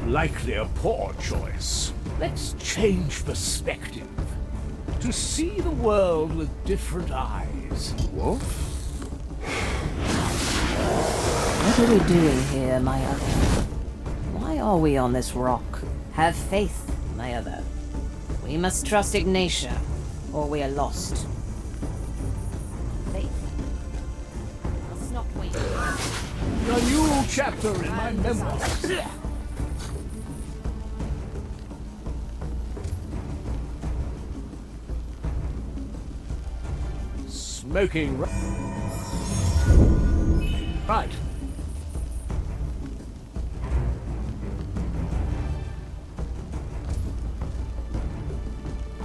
Likely a poor choice. Let's change perspective. To see the world with different eyes. What? What are we doing here, my other? Why are we on this rock? Have faith, my other. We must trust Ignatia, or we are lost. Faith. Must not wait. A new chapter in my memoirs. Smoking right.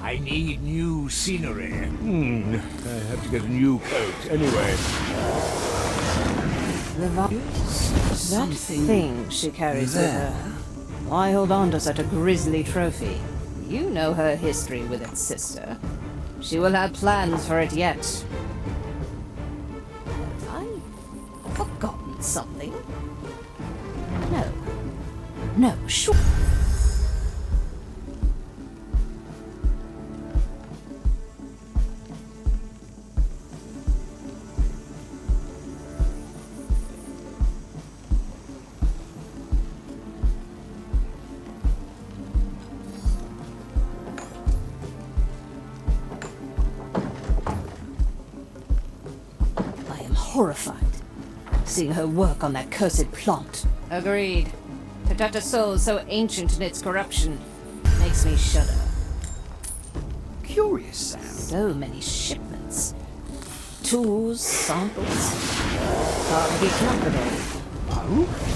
I need new scenery. I have to get a new coat anyway. That thing she carries with her. Why hold on to such a grisly trophy? You know her history with its sister. She will have plans for it yet. Forgotten something? No, sure. horrified, seeing her work on that cursed plant. Agreed. To touch a soul so ancient in its corruption makes me shudder. Curious sound. So many shipments. Tools, samples. Can't keep up with it. Oh?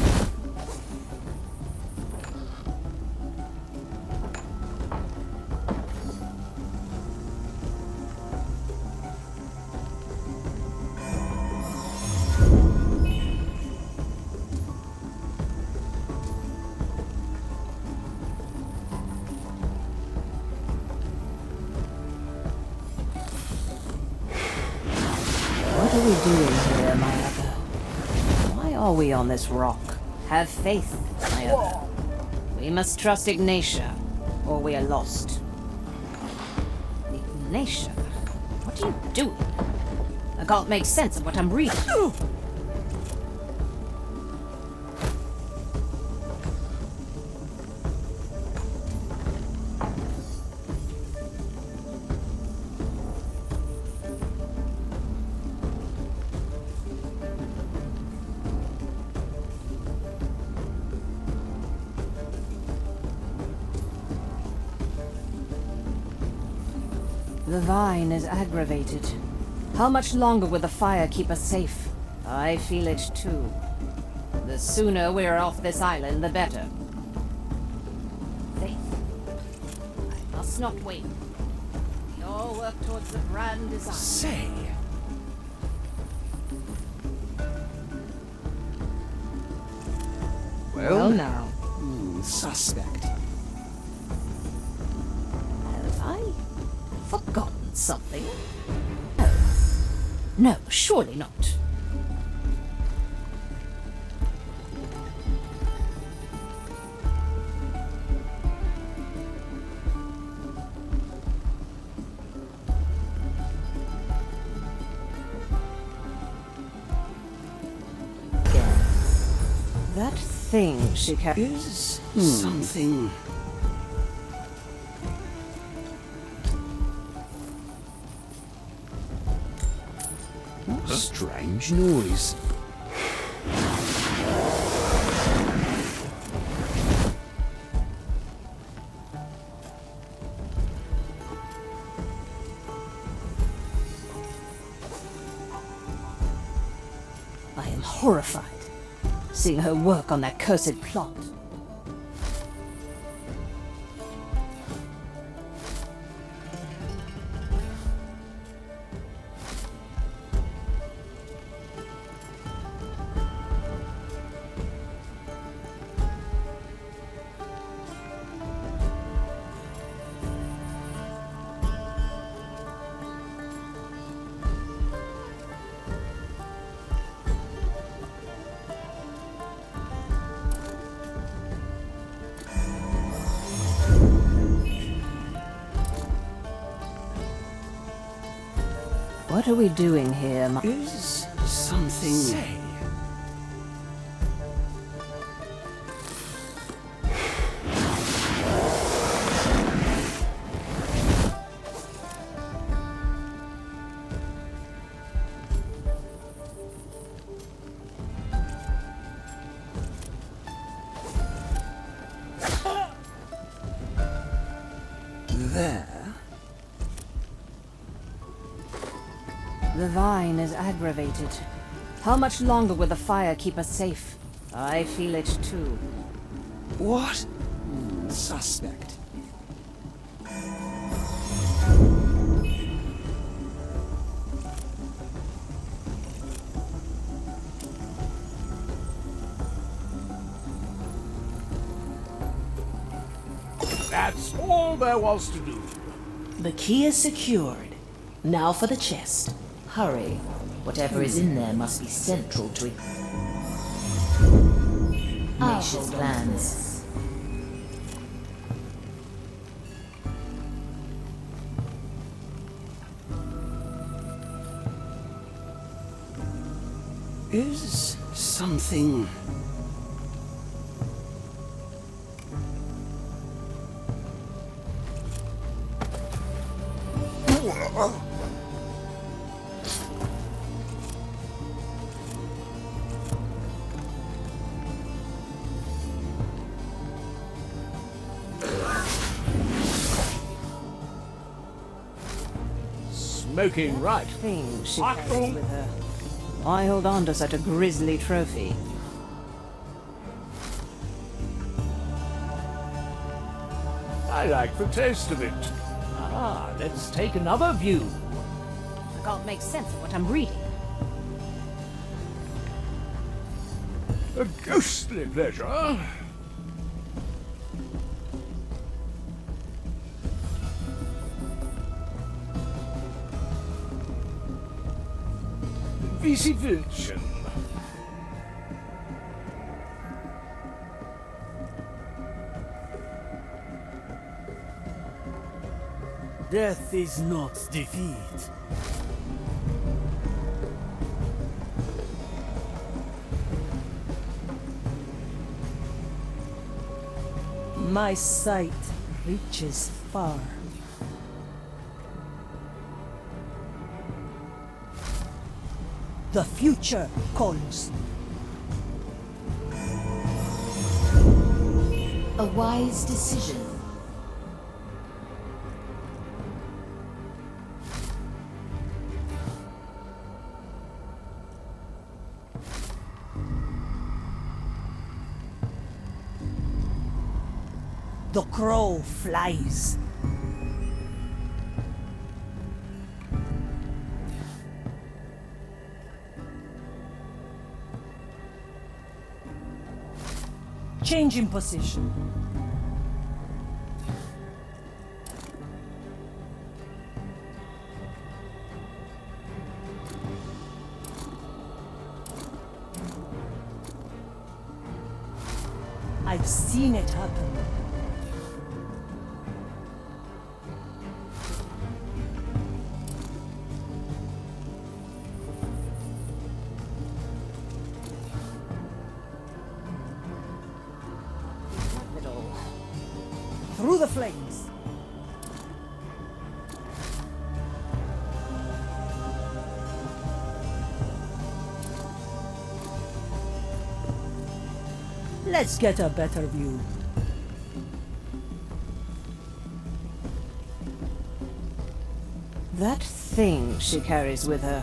What are we doing here, my other? Why are we on this rock? Have faith, my other. We must trust Ignatia, or we are lost. Ignatia? What are you doing? I can't make sense of what I'm reading. The vine is aggravated. How much longer will the fire keep us safe? I feel it too. The sooner we're off this island, the better. Faith. I must not wait. We all work towards the grand design. Say. Well now. Suspect. Have I forgotten something? No. No, surely not. That thing she carries Something. What a strange noise. I am horrified, seeing her work on that cursed plot. What are we doing here, Is something. Say. There. The vine is aggravated. How much longer will the fire keep us safe? I feel it too. What? Suspect. That's all there was to do. The key is secured. Now for the chest. Hurry. Whatever is in there must be central to Ignatia's plans. Is something. smoking right. Thing she carries with her. Why hold on to such a grisly trophy? I like the taste of it. Ah, let's take another view. I can't make sense of what I'm reading. A ghostly pleasure. Vici Vilchen. Death is not defeat. My sight reaches far. The future calls. A wise decision. The crow flies. Change in position. I've seen it happen. Through the flames. Let's get a better view. That thing she carries with her.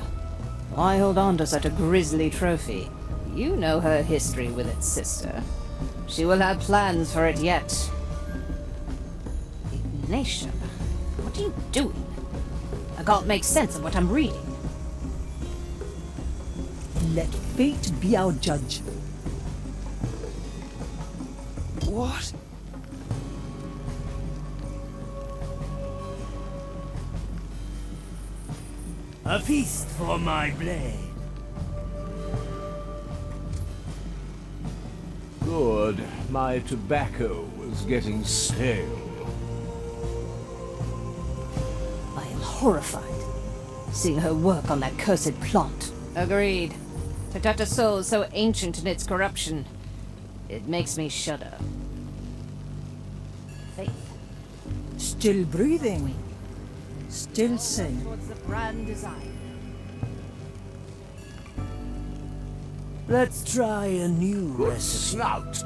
Why hold on to such a grisly trophy? You know her history with its sister. She will have plans for it yet. Ignatia, what are you doing? I can't make sense of what I'm reading. Let fate be our judge. What? A feast for my blade. Good. My tobacco was getting stale. I am horrified, seeing her work on that cursed plot. Agreed. To touch a soul so ancient in its corruption, it makes me shudder. Faith. Still breathing. Still sane. Towards the brand design. Let's try a new Good recipe. snout.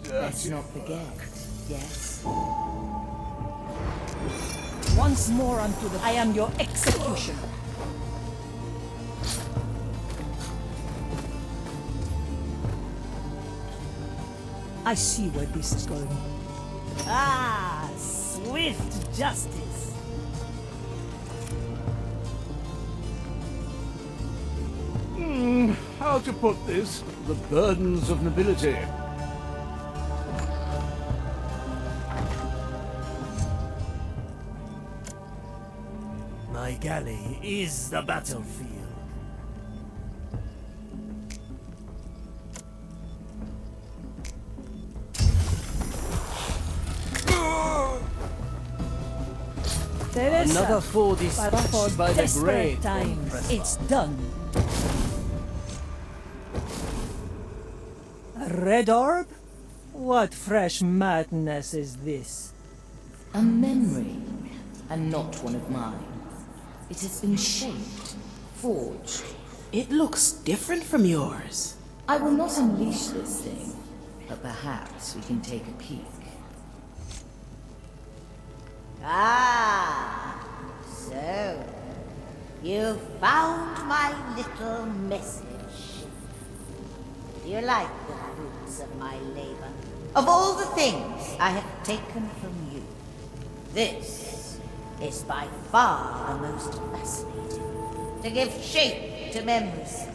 Let's not forget, yes? Once more unto the... I am your executioner. I see where this is going. Ah, swift justice. How to put this? The burdens of nobility. My galley is the battlefield. Another foe But dispatched for by the desperate great times, Empress. it's done. A red orb? What fresh madness is this? A memory, and not one of mine. It has been shaped, forged. It looks different from yours. I will not unleash this thing, but perhaps we can take a peek. Ah, so you found my little message. Do you like the fruits of my labor? Of all the things I have taken from you, this is by far the most fascinating. To give shape to memories,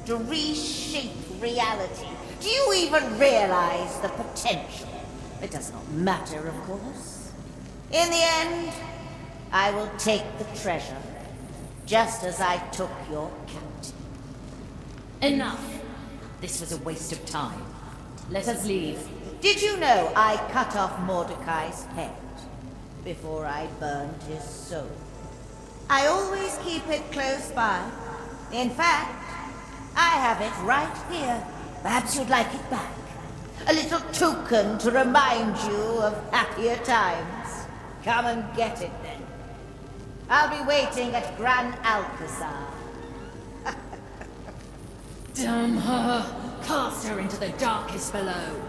to reshape reality. Do you even realize the potential? It does not matter, of course. In the end, I will take the treasure, just as I took your captain. Enough! This was a waste of time. Let us leave. Did you know I cut off Mordecai's head before I burned his soul? I always keep it close by. In fact, I have it right here. Perhaps you'd like it back. A little token to remind you of happier times. Come and get it then. I'll be waiting at Gran Alcazar. Damn her! Cast her into the darkest below.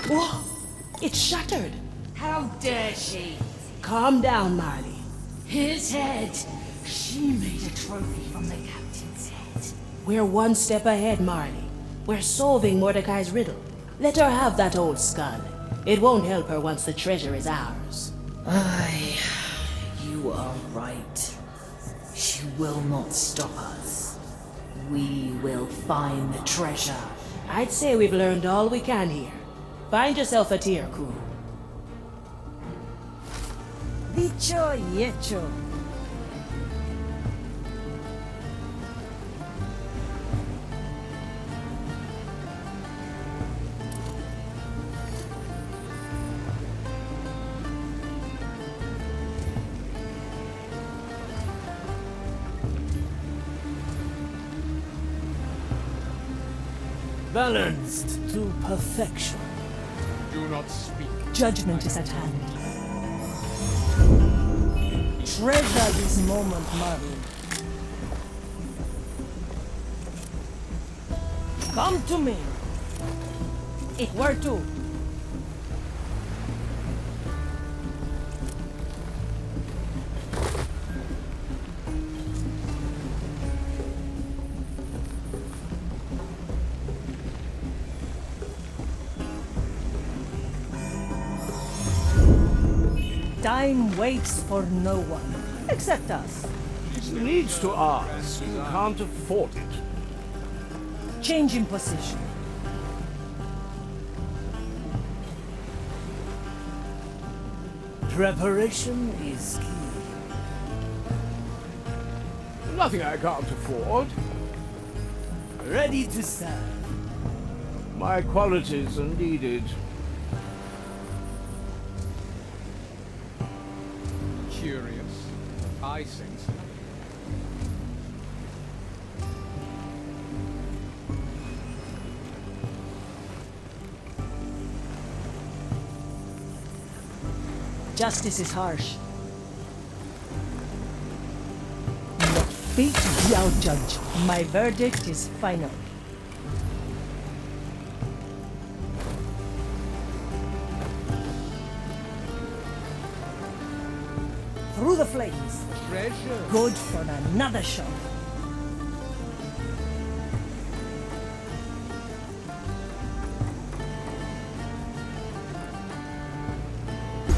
Whoa! It's shattered! How dare she? Calm down, Marley. His head! She made a trophy from the captain's head. We're one step ahead, Marley. We're solving Mordecai's riddle. Let her have that old skull. It won't help her once the treasure is ours. Aye, you are right. She will not stop us. We will find the treasure. I'd say we've learned all we can here. Find yourself a tier, crew. Dicho y hecho. Balanced to perfection. Do not speak. Judgment is at hand. Treasure this moment, Marley. Come to me. It were to. Time waits for no one, except us. She needs to ask. You can't afford it. Change in position. Preparation is key. Nothing I can't afford. Ready to serve. My qualities are needed. Curious. I sense. Justice is harsh. Let fate be our judge. My verdict is final. Through the flames. Treasure. Good for another shot.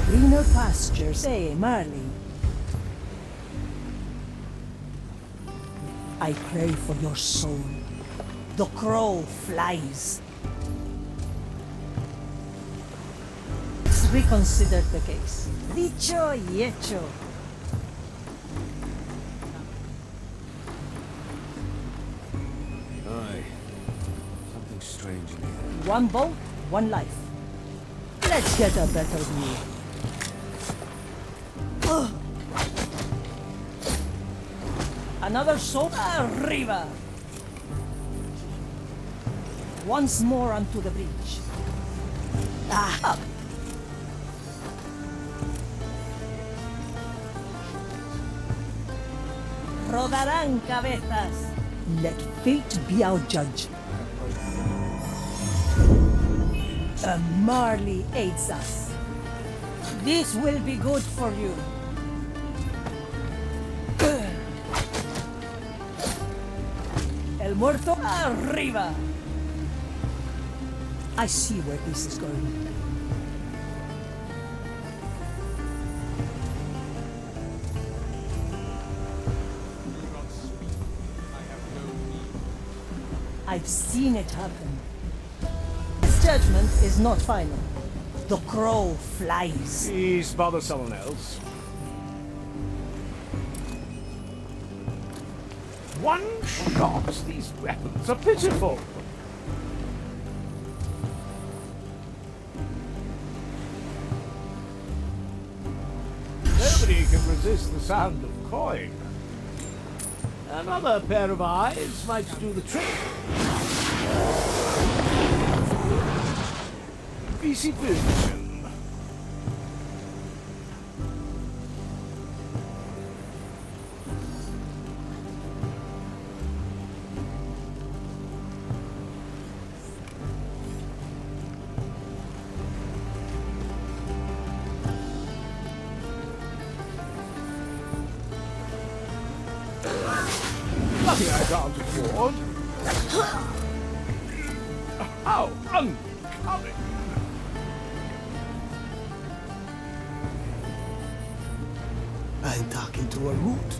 Greener pastures, say, Marley. I pray for your soul. The crow flies. Let's reconsider the case. Dicho y hecho. Aye. Something strange in here. One boat, one life. Let's get a better view. Another soul. Arriba! Once more onto the bridge. Ah! rodarán cabezas. Let fate be our judge. Marley aids us. This will be good for you. El muerto arriba. I see where this is going. I've seen it happen. This judgment is not final. The crow flies. Please bother someone else. One shot? These weapons are pitiful. Nobody can resist the sound of coin. Another pair of eyes might do the trick. Visitation. Nothing I can't afford. How uncommon. I'm talking to a root,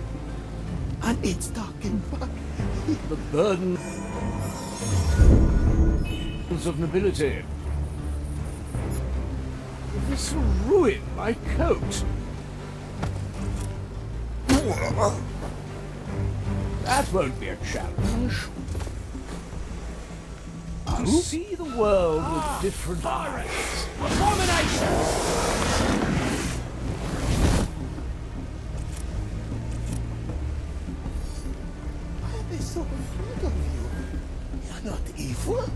and it's talking back. The burdens of nobility. This will ruin my coat. That won't be a challenge. To see the world with different eyes. Abominations! Why are they so afraid of you? You're not evil.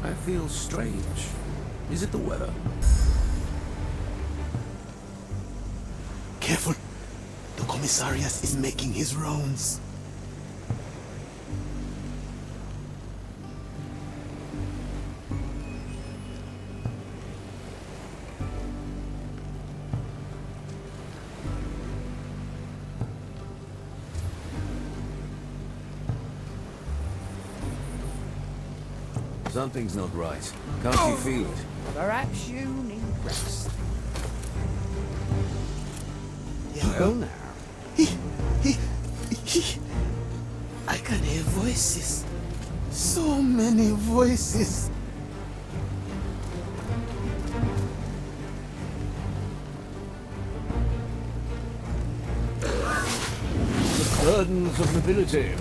I feel strange. Is it the weather? Careful. The commissariat is making his rounds. Something's not right. Can't you feel it? Perhaps you need rest. Yeah. Well now. I can hear voices. So many voices. The burdens of nobility.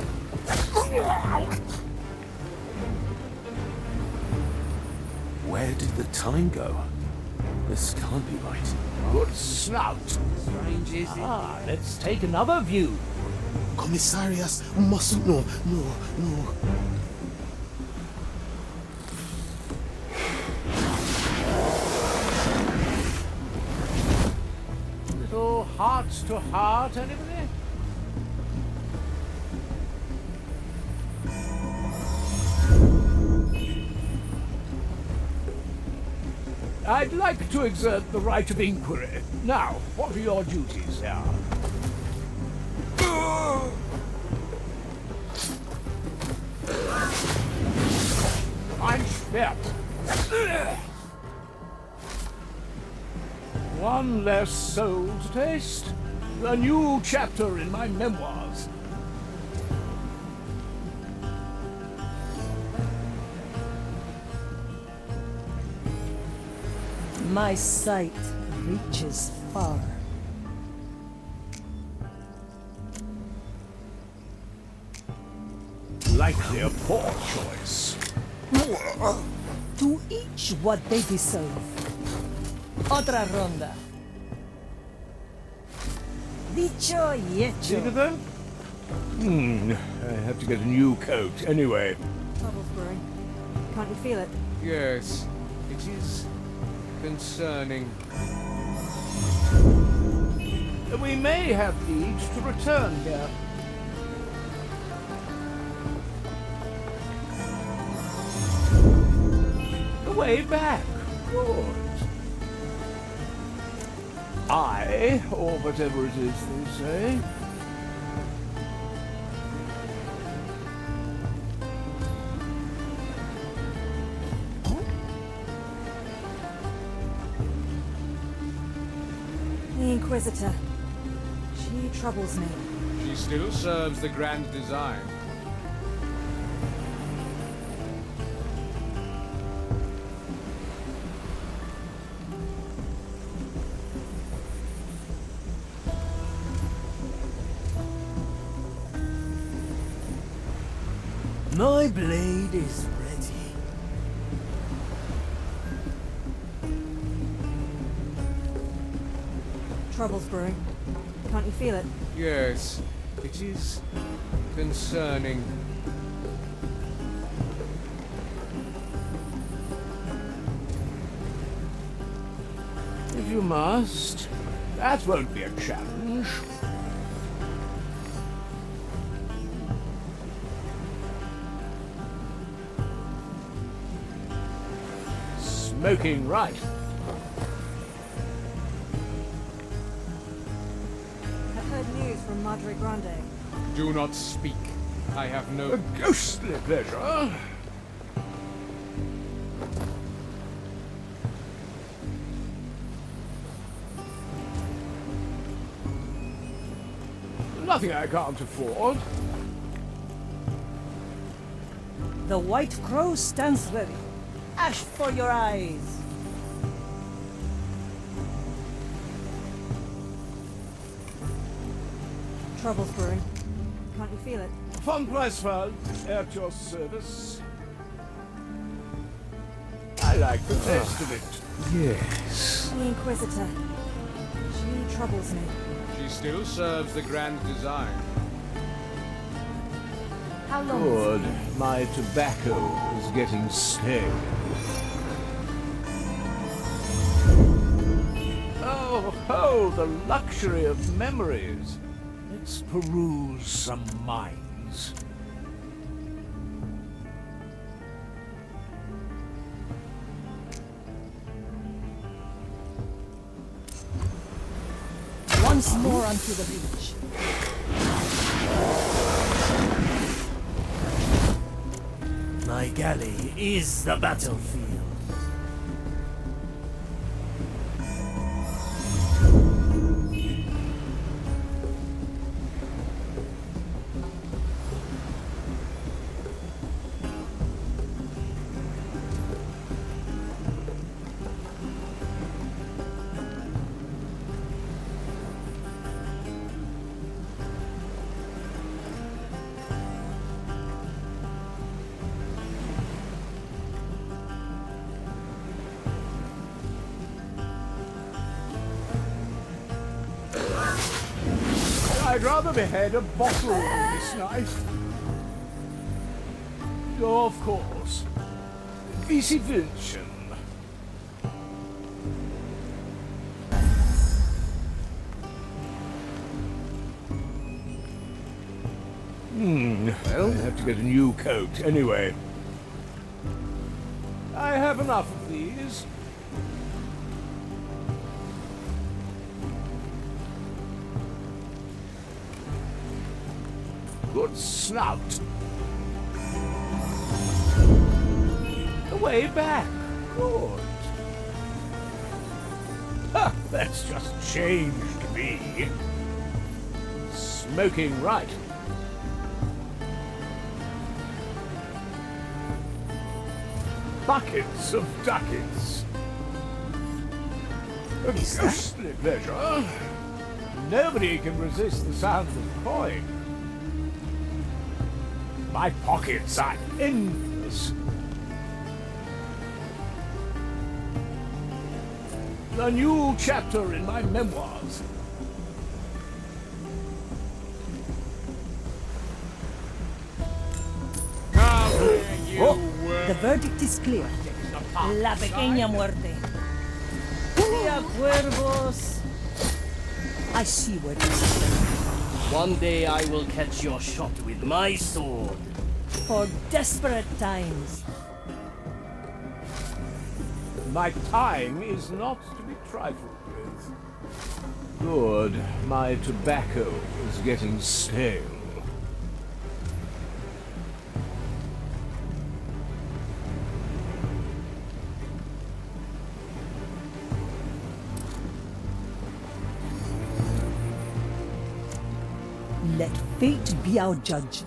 Where did the time go? This can't be right. Good snout. Strange, is it? Let's take another view. Commissariat mustn't know. No. Little heart to heart, anybody? I'd like to exert the right of inquiry. Now, what are your duties here? Ein Schwert. One less soul to taste. A new chapter in my memoirs. My sight reaches far. Likely a poor choice. To each what they deserve. Otra ronda. Dicho y See hecho. that? I have to get a new coat anyway. Trouble's brewing. Can't you feel it? Yes, it is concerning. We may have need to return here. The way back. Good. Or whatever it is they say. The Inquisitor. She troubles me. She still serves the grand design. My blade is ready. Trouble's brewing. Can't you feel it? Yes, it is concerning. If you must, that won't be a challenge. Smoking right. I've heard news from Madre Grande. Do not speak. I have no... A ghostly pleasure. Nothing I can't afford. The White Crow stands ready. Ash for your eyes. Trouble's brewing. Can't you feel it? Von Preisfeld, at your service. I like the taste of it. Yes. The Inquisitor. She troubles me. She still serves the grand design. How long Good. My tobacco is getting stale. Oh, the luxury of memories. Let's peruse some minds. Once more onto the beach. My galley is the battlefield. I'd rather behead a bottle with this knife. Oh, of course. Vici Vincent. Well, I have to get a new coat anyway. I have enough of these. Good snout. The way back. Good. Ha! That's just changed me. Smoking right. Buckets of ducats. A ghostly pleasure. Nobody can resist the sound of coin. My pockets are endless. A new chapter in my memoirs. verdict is clear. La pequeña muerte. Via cuervos. I see where this is going. One day I will catch your shot with my sword. For desperate times. My time is not to be trifled with. Good. My tobacco is getting stale. Let fate be our judge.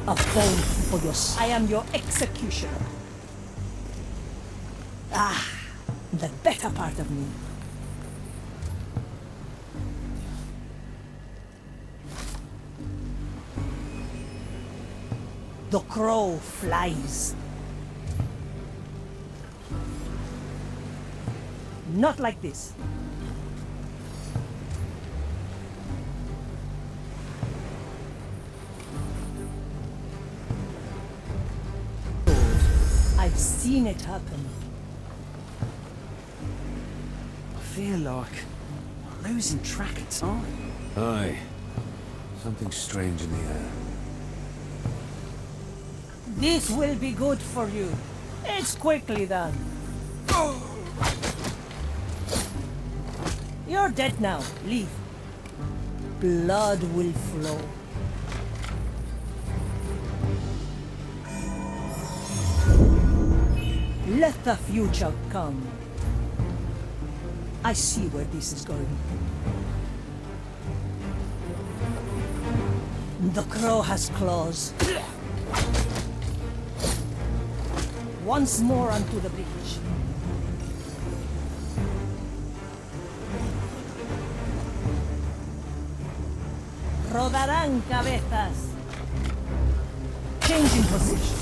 A foe for your... I am your executioner. Ah, the better part of me. The crow flies. Not like this. I've seen it happen. I feel like I'm losing track of time. Aye. Something strange in the air. This will be good for you. It's quickly done. You're dead now. Leave. Blood will flow. Let the future come. I see where this is going. The crow has claws. Once more onto the bridge. Rodarán cabezas. Changing position.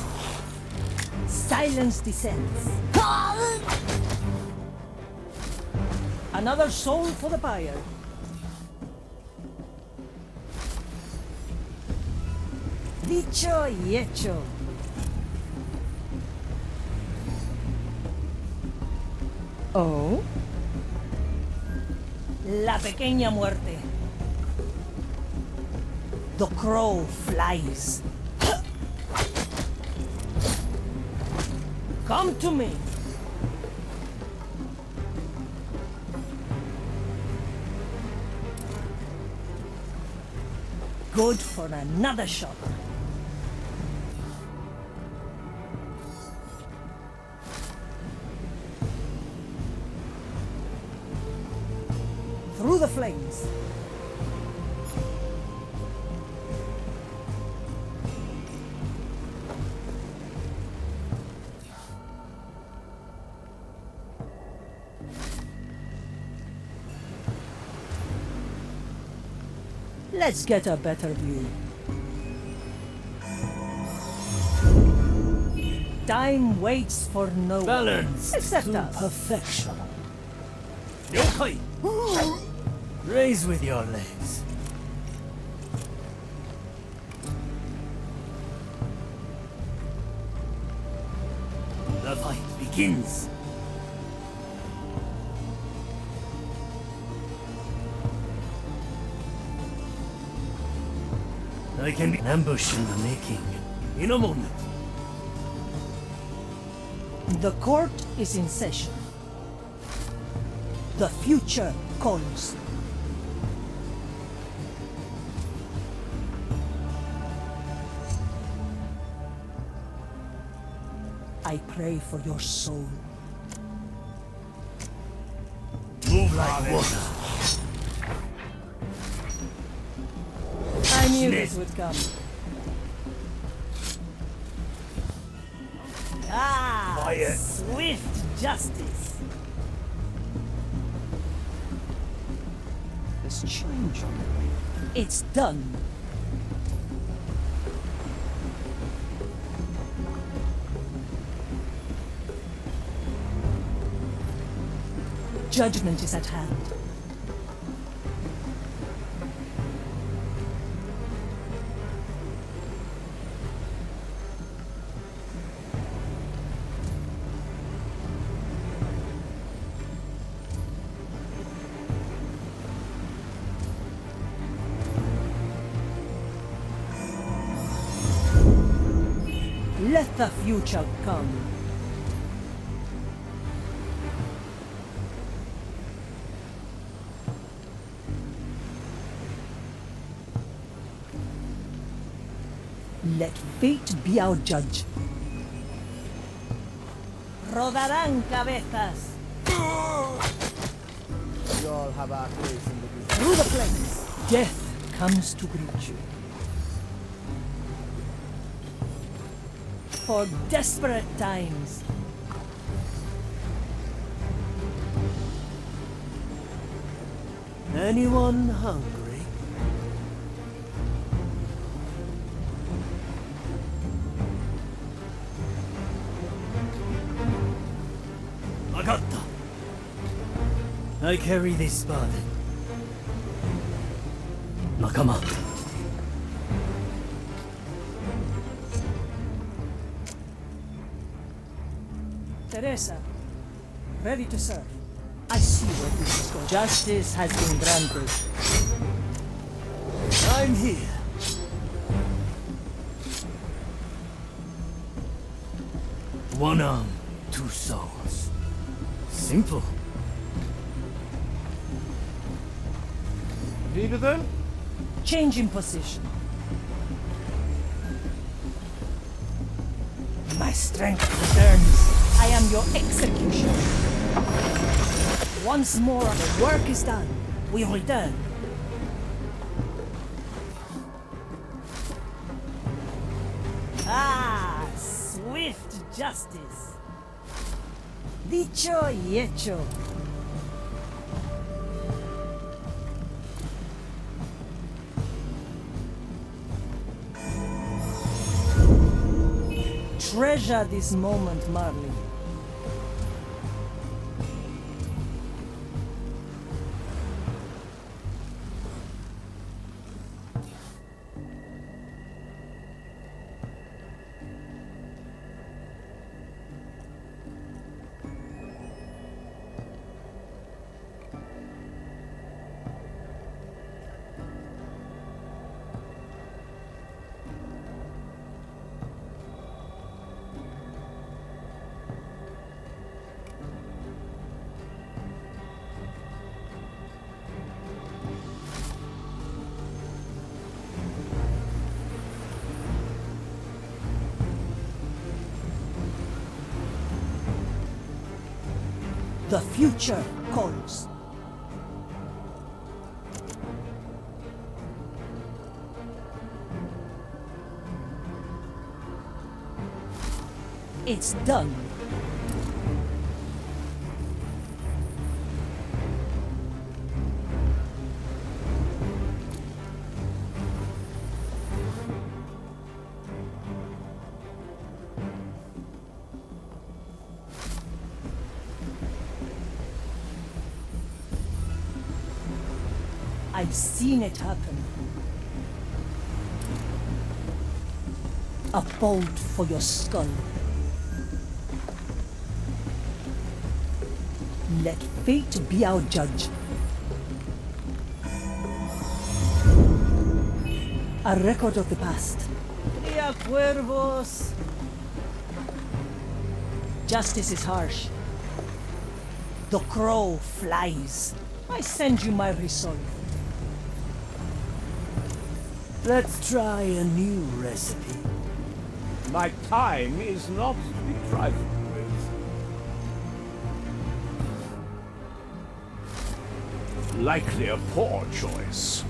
Silence descends. Another soul for the buyer. Dicho y hecho. Oh. La pequeña muerte. The crow flies. Come to me. Good for another shot. Through the flames. Let's get a better view. Time waits for no Balance one except to us. perfection. Yokai! Raise with your legs. The fight begins. I can be an ambush in the making. In a moment. The court is in session. The future calls. I pray for your soul. Move like water. I knew this would come. Ah, Fire. swift justice. There's change on the way. It's done. Judgment is at hand. the future come. Let fate be our judge. Rodarán cabezas. We all have our place in the business. Through the flames, death comes to greet you. For desperate times. Anyone hungry? Magatta. I carry this burden. Nakama. Teresa, ready to serve. I see where this is going. Justice has been granted. I'm here. One arm, two souls. Simple. Leader then? Change in position. My strength returns. I am your executioner. Once more, the work is done. We return. Ah, swift justice. Dicho y hecho. Treasure this moment, Marley. The future calls. It's done. I've seen it happen. A bolt for your skull. Let fate be our judge. A record of the past. Cría cuervos. Justice is harsh. The crow flies. I send you my resolve. Let's try a new recipe. My time is not to be trifled with. Likely a poor choice.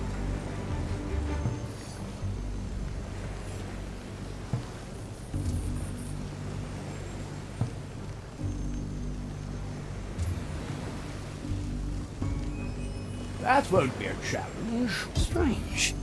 That won't be a challenge. Strange.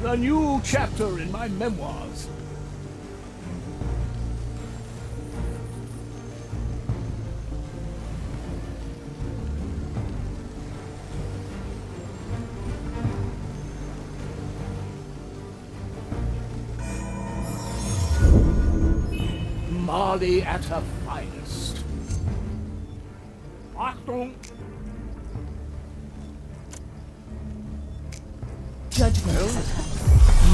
A new chapter in my memoirs. Marley at her finest. Achtung! Judgment.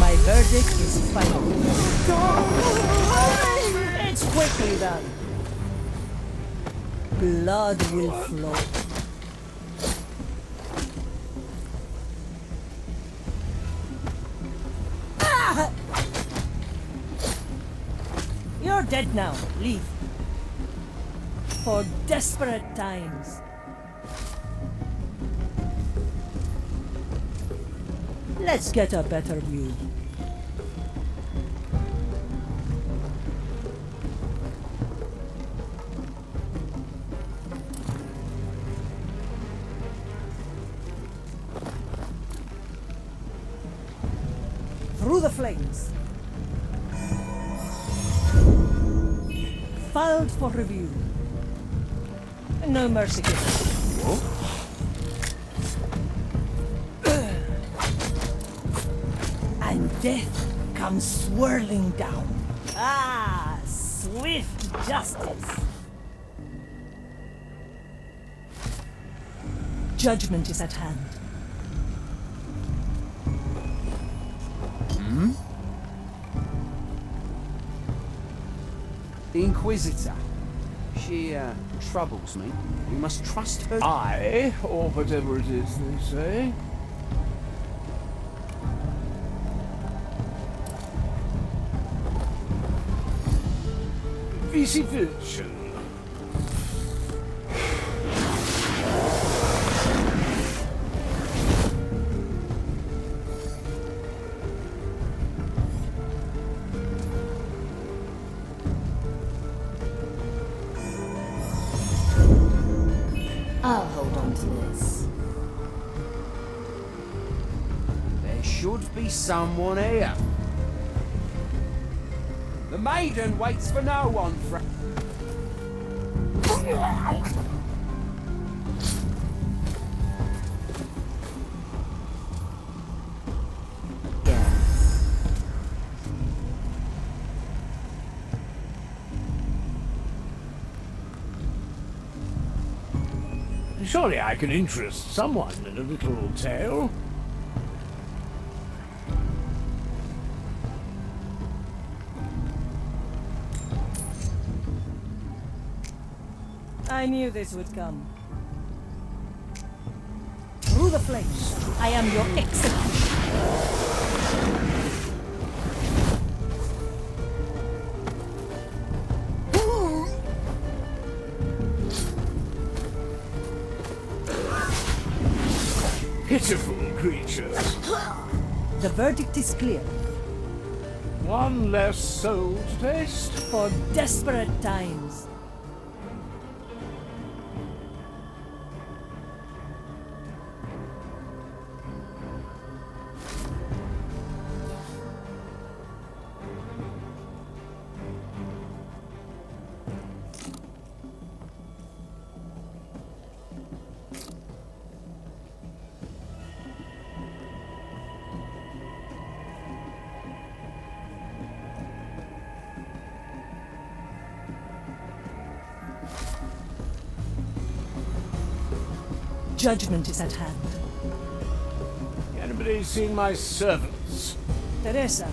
My verdict is final. It's quickly done. Blood will flow. Ah! You're dead now. Leave. For desperate times. Let's get a better view. Through the flames. Filed for review. No mercy given. And death comes swirling down. Ah, swift justice. Judgment is at hand. The Inquisitor. She, troubles me. We must trust her. I, or whatever it is they say. Visitation. I'll hold on to this. There should be someone here. The maiden waits for no one, Surely I can interest someone in a little tale. I knew this would come. Through the flames, I am your executioner. Pitiful creatures. The verdict is clear. One less soul to taste. For desperate times. Judgment is at hand. Anybody seen my servants? Teresa,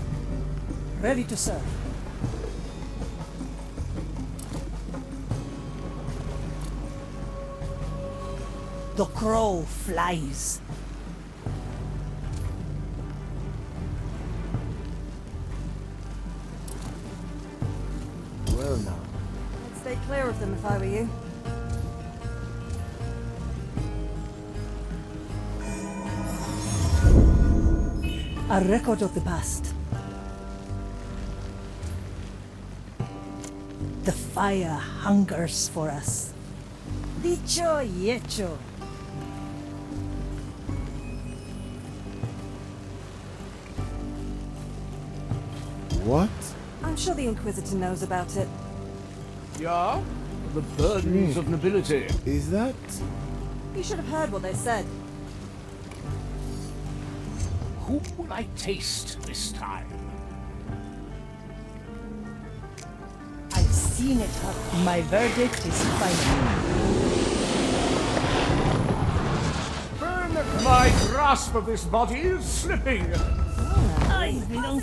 ready to serve. The crow flies. Well now. I'd stay clear of them if I were you. A record of the past. The fire hungers for us. Dicho y hecho. What? I'm sure the Inquisitor knows about it. Yeah? The burdens of nobility. Is that? You should have heard what they said. Who will I taste this time? I've seeing it happen. My verdict is final. My grasp of this body is slipping. I belong.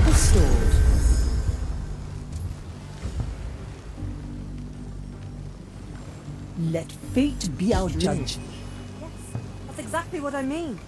Restored. Let fate be our judge. Yes, that's exactly what I mean.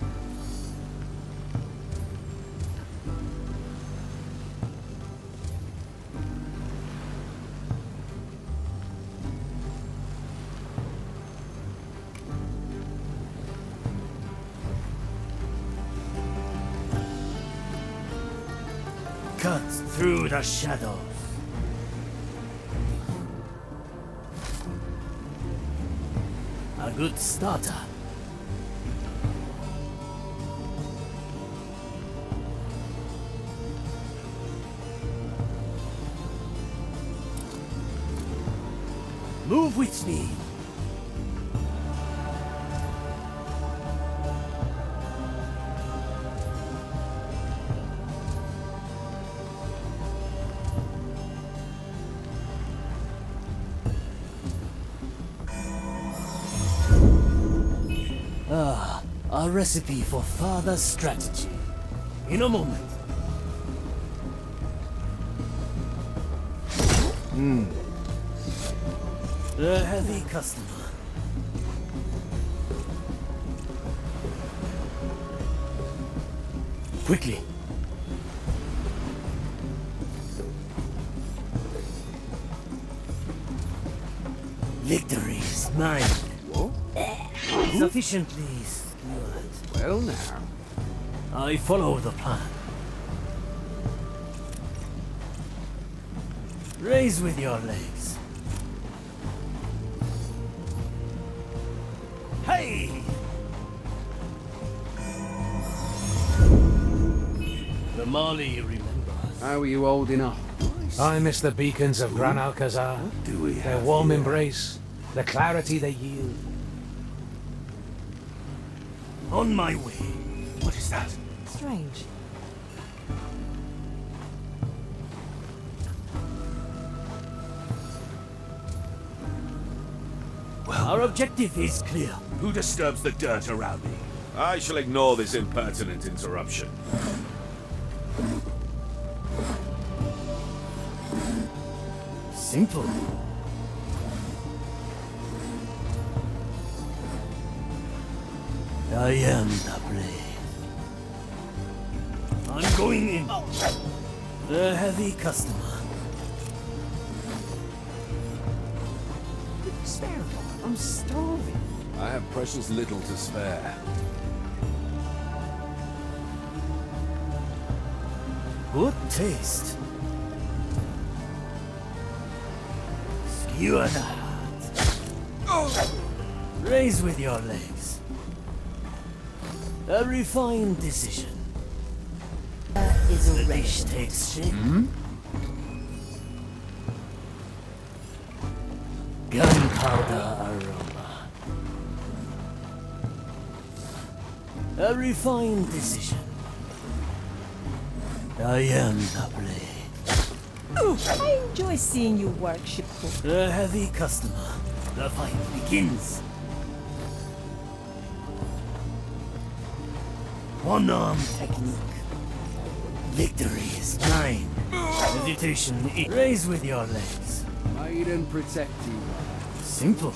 Cut through the shadows. A good starter. Move with speed. A recipe for further strategy. In a moment. A heavy customer. Quickly. Victory is mine. Sufficiently skewed. Well now. I follow the plan. Raise with your legs. Hey! The Mali remembers. How are you holding up? I miss the beacons of Gran Alcazar. Their warm embrace, the clarity they yield. On my way. What is that? Strange. Our objective is clear. Who disturbs the dirt around me? I shall ignore this impertinent interruption. Simple. I am the blade. I'm going in. The heavy customer. Spare. I'm starving. I have precious little to spare. Good taste. Skewer the heart. Raise with your legs. A refined decision. Is a The race. dish takes shape. Gunpowder aroma. A refined decision. I am the blade. I enjoy seeing you work, Shipko. A heavy customer. The fight begins. One-arm technique. Victory is mine. Meditation is... Raise with your legs. Made and protected. Simple.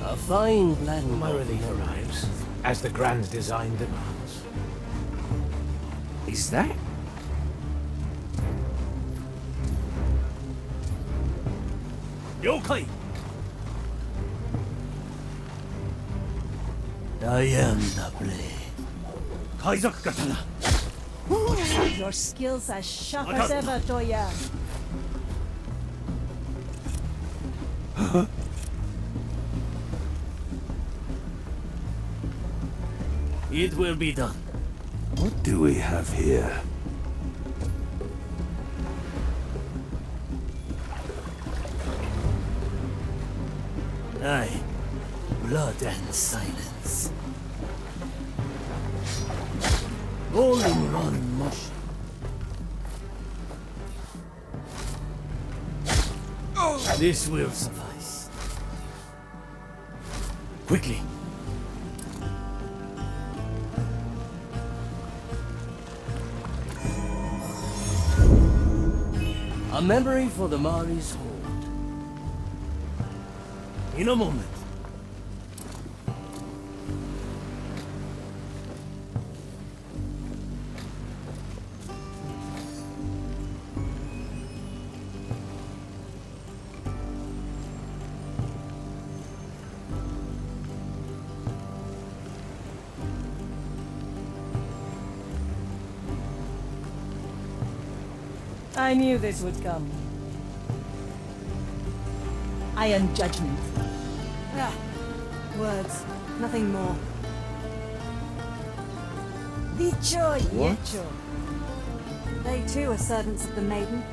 A fine blend. My relief arrives, as the grand design demands. Is that? Yokai! I am the blade. Kaizaku Katana. Your skills as sharp as ever, Toya. It will be done. What do we have here? Aye. Blood and silence. all in one motion. This will suffice. Quickly. A memory for the Mari's Hold. In a moment. I knew this would come. Iron Judgment. Ah, words, nothing more. Dicho y What? hecho. They too are servants of the maiden.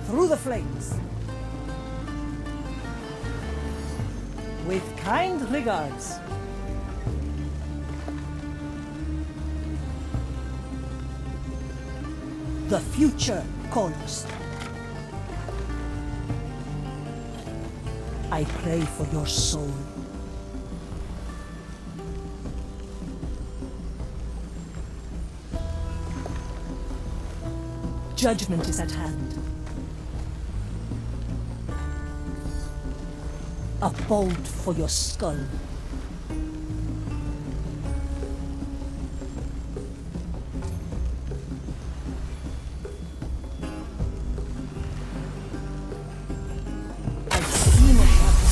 Through the flames. With kind regards. The future calls. I pray for your soul. Judgment is at hand. A bolt for your skull.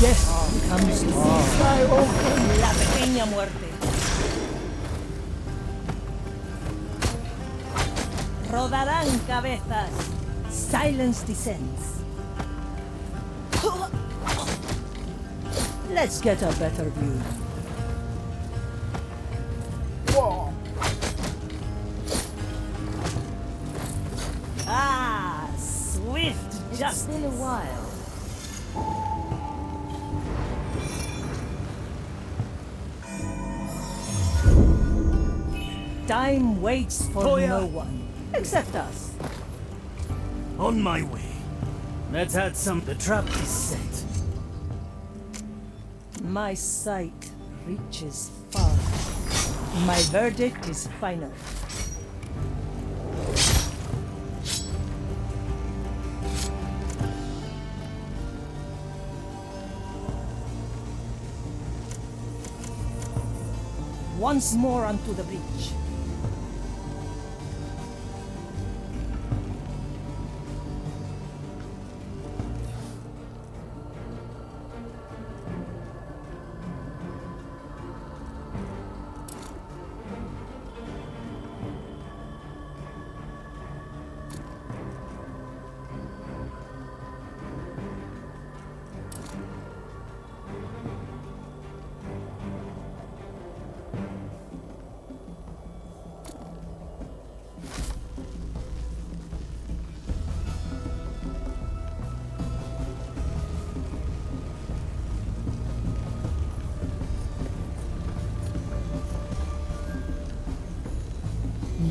Death comes to la pequeña muerte. Rodarán cabezas. Silence descends. Let's get a better view. Ah, swift justice. It's been a while. Time waits for Toya. no one, except us. On my way. Let's add some. The trap is set. My sight reaches far. My verdict is final. Once more onto the breach.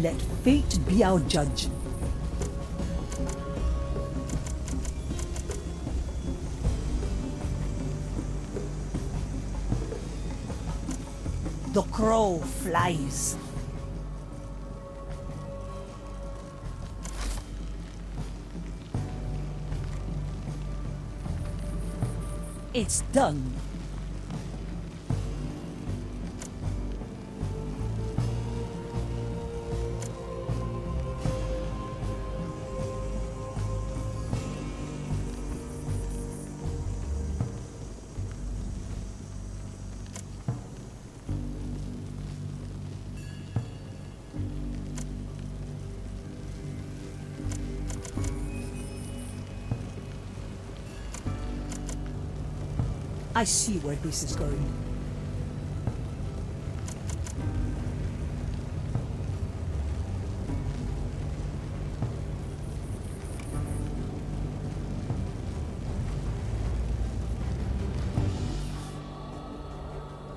Let fate be our judge. The crow flies. It's done. I see where this is going.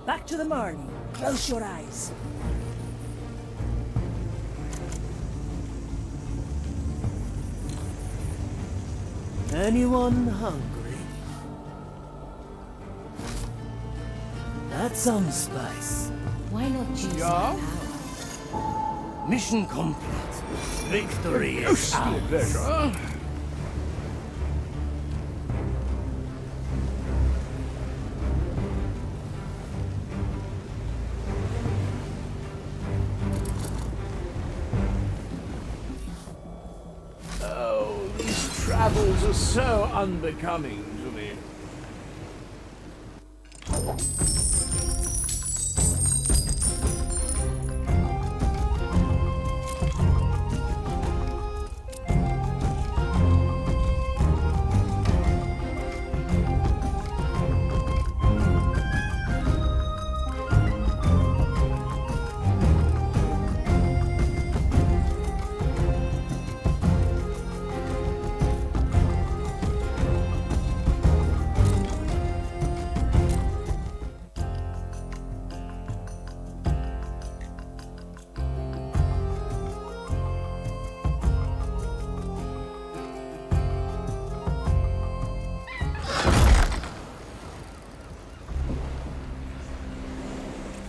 Back to the Marley. Close your eyes. Anyone hungry? That's some spice. Why not choose Yeah? Mission complete. Victory is Ghostly ours. pleasure. Oh, these travels are so unbecoming to me.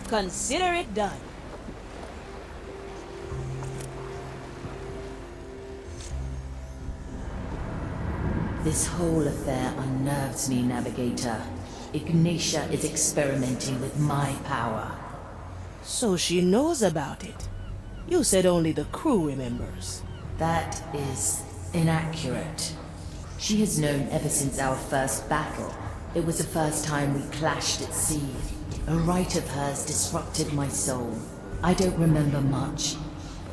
Consider it done. This whole affair unnerves me, Navigator. Ignatia is experimenting with my power. So she knows about it. You said only the crew remembers. That is inaccurate. She has known ever since our first battle. It was the first time we clashed at sea. A right of hers disrupted my soul. I don't remember much.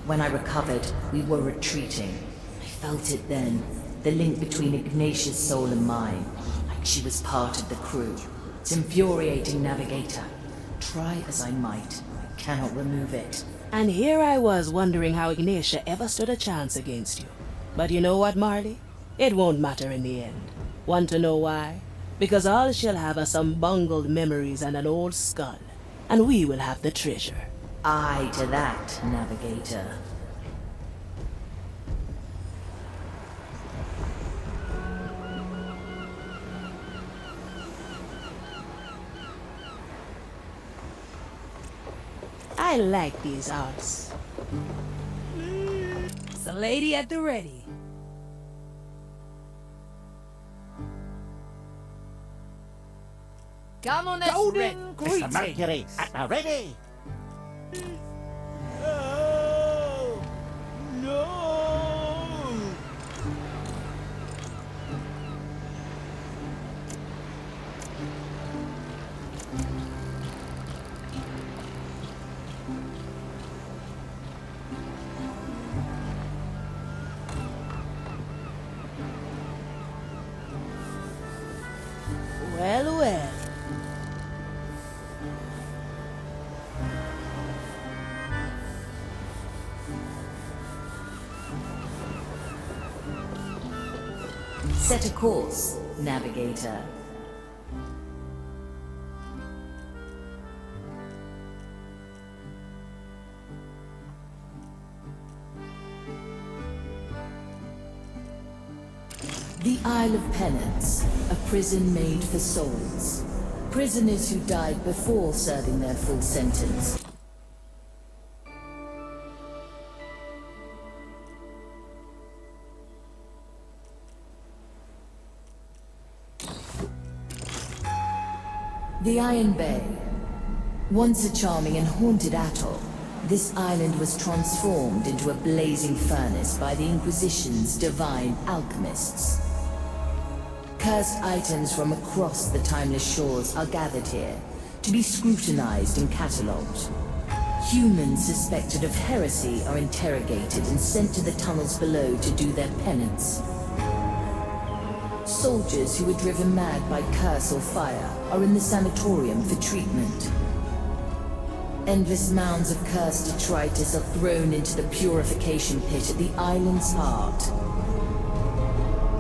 When I recovered, we were retreating. I felt it then, the link between Ignatia's soul and mine, like she was part of the crew. It's infuriating, Navigator. Try as I might, I cannot remove it. And here I was wondering how Ignatia ever stood a chance against you. But you know what, Marley? It won't matter in the end. Want to know why? Because all she'll have are some bungled memories and an old skull. And we will have the treasure. Aye to that, Navigator. I like these arts. It's the lady at the ready. Come on, it's ready. Mr. Mercury, at the ready! Oh, no! Well, well. Set a course, Navigator. The Isle of Penance, a prison made for souls. Prisoners who died before serving their full sentence. The Iron Bay. Once a charming and haunted atoll, this island was transformed into a blazing furnace by the Inquisition's divine alchemists. Cursed items from across the timeless shores are gathered here to be scrutinized and catalogued. Humans suspected of heresy are interrogated and sent to the tunnels below to do their penance. Soldiers who were driven mad by curse or fire are in the sanatorium for treatment. Endless mounds of cursed detritus are thrown into the purification pit at the island's heart.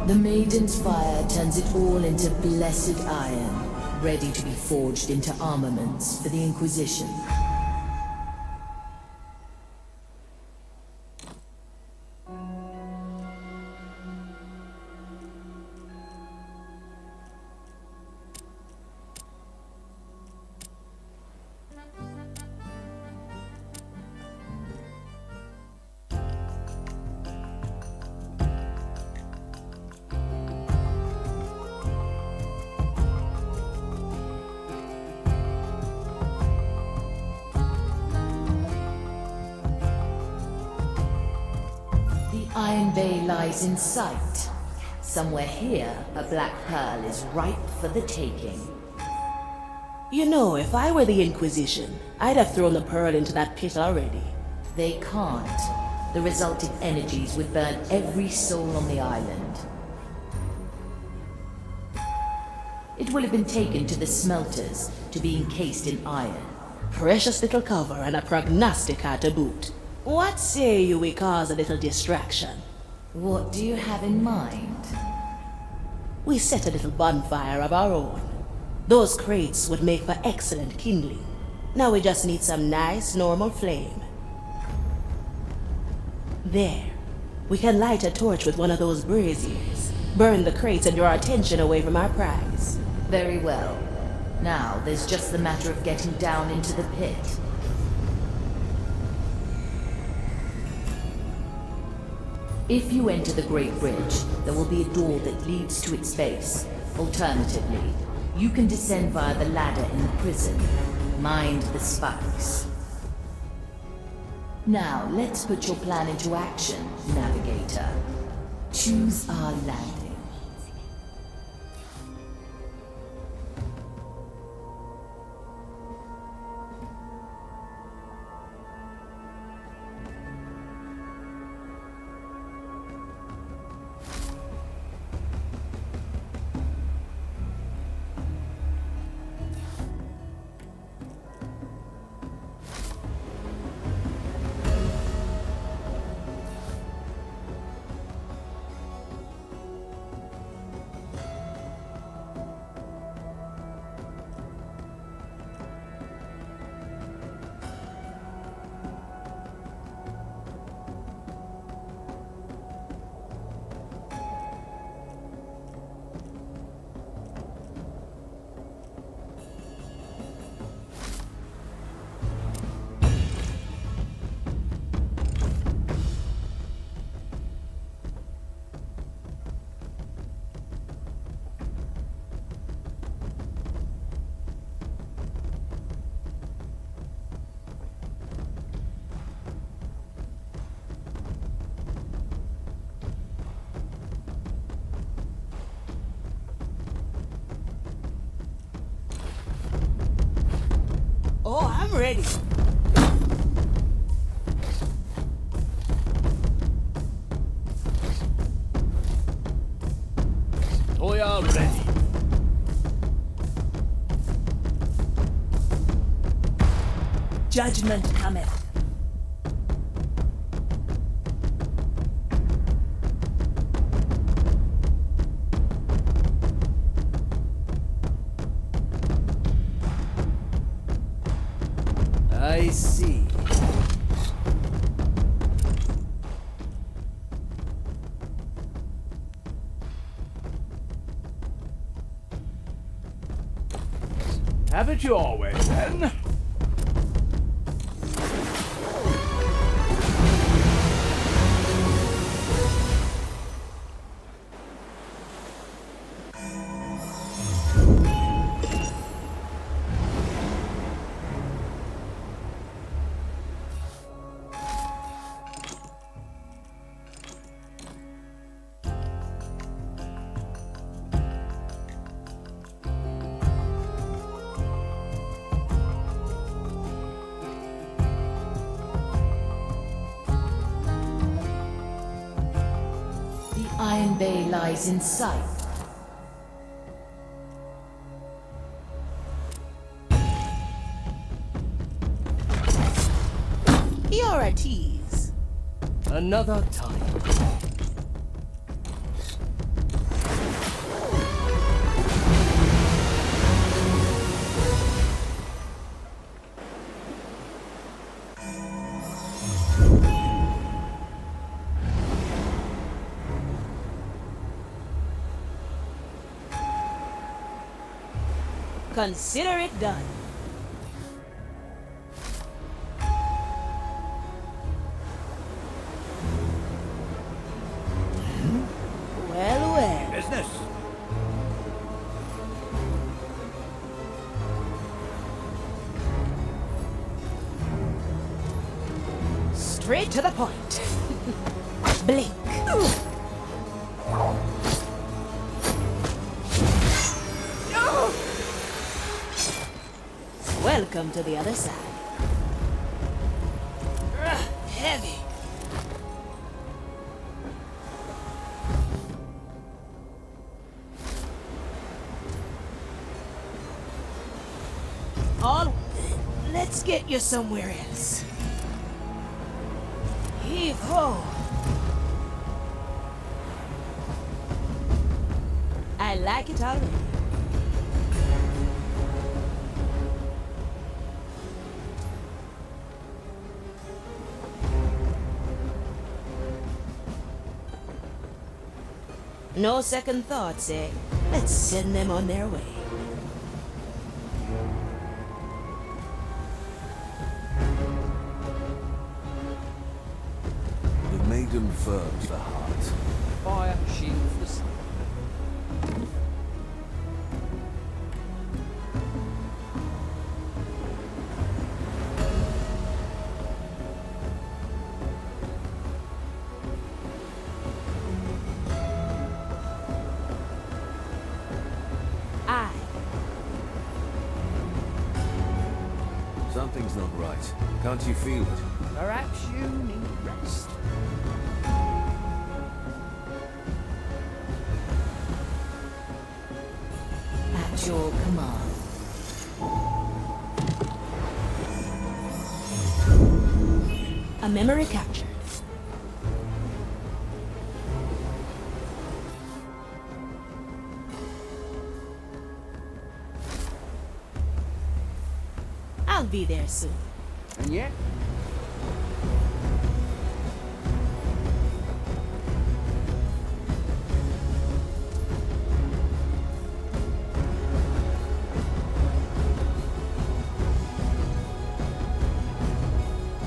The Maiden's fire turns it all into blessed iron, ready to be forged into armaments for the Inquisition. Iron Bay lies in sight. Somewhere here, a black pearl is ripe for the taking. You know, if I were the Inquisition, I'd have thrown the pearl into that pit already. They can't. The resulting energies would burn every soul on the island. It will have been taken to the smelters to be encased in iron. Precious little cover and a prognostica to boot. What say you we cause a little distraction? What do you have in mind? We set a little bonfire of our own. Those crates would make for excellent kindling. Now we just need some nice, normal flame. There. We can light a torch with one of those braziers. Burn the crates and draw attention away from our prize. Very well. Now, there's just the matter of getting down into the pit. If you enter the Great Bridge, there will be a door that leads to its base. Alternatively, you can descend via the ladder in the prison. Mind the spikes. Now, let's put your plan into action, Navigator. Choose our landing. Oh, I'm ready. We are ready. Judgment cometh. I see. Have it your way, then. Iron Bay lies in sight. You're a tease. Another time. Consider it done. Well, well. Business. Straight to the point. Blink. Welcome to the other side. Heavy. All. Let's get you somewhere else. Heave ho. I like it already. No second thoughts, eh? Let's send them on their way. The maiden firms the heart. Fire shields the sun. Something's not right. Can't you feel it? Perhaps you need rest. At your command. A memory captured. I'll be there soon. And yet,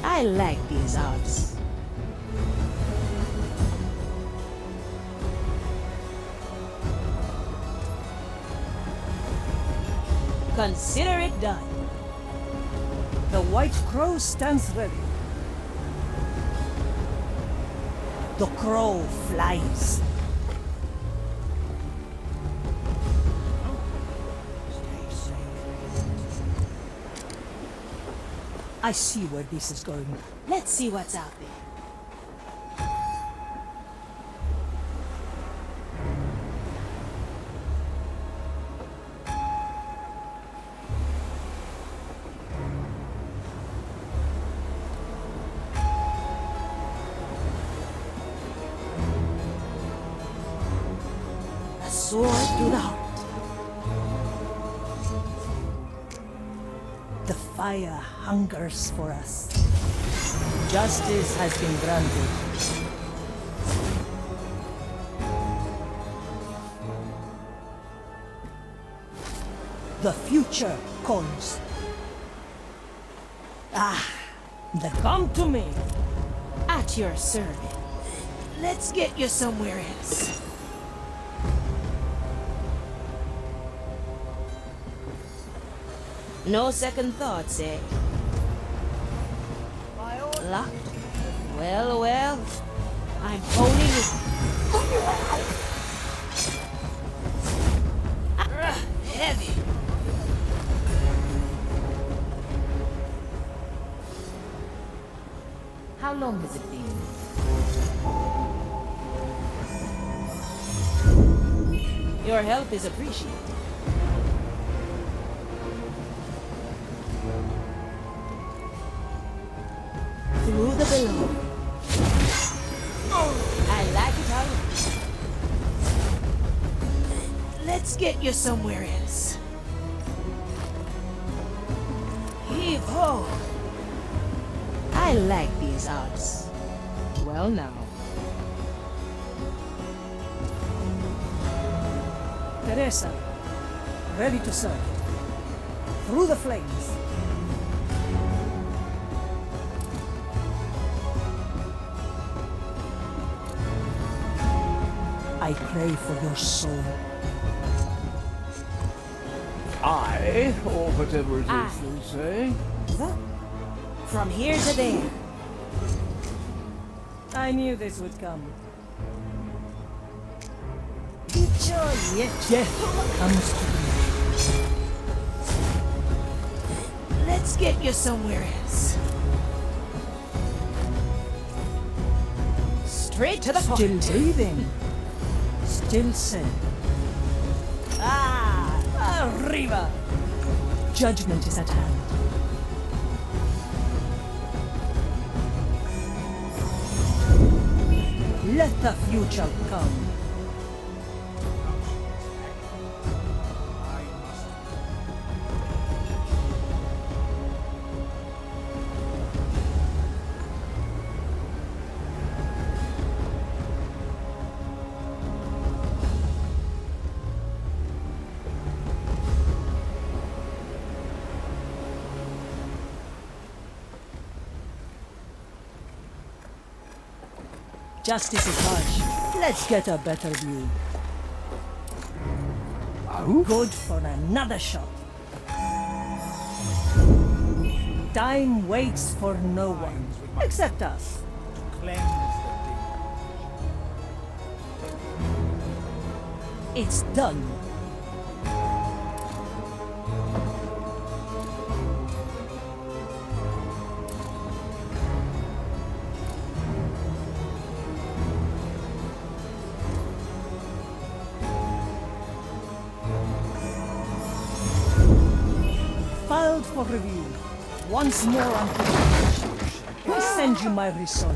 I like these odds. Consider it done. The White Crow stands ready. The crow flies. I see where this is going. Let's see what's out there. A sword through the heart. The fire hungers for us. Justice has been granted. The future calls. Then come to me. At your service. Let's get you somewhere else. No second thoughts, eh? Locked. Well, well. I'm holding it. Heavy. How long has it been? Your help is appreciated. Through the below. I like it already. Let's get you somewhere else. Heave ho. I like these odds. Well now. Teresa, ready to serve. Through the flames. I pray for your soul. I, or whatever it is they say. From here to there. I knew this would come. Yet death comes to me. Let's get you somewhere else. Straight to the point. Still breathing. Still sane. Arriba! Judgment is at hand. Let the future come. Justice is harsh. Let's get a better view. Good for another shot. Time waits for no one, except us. It's done. Filed for review. Once more on page. I send you my resolve.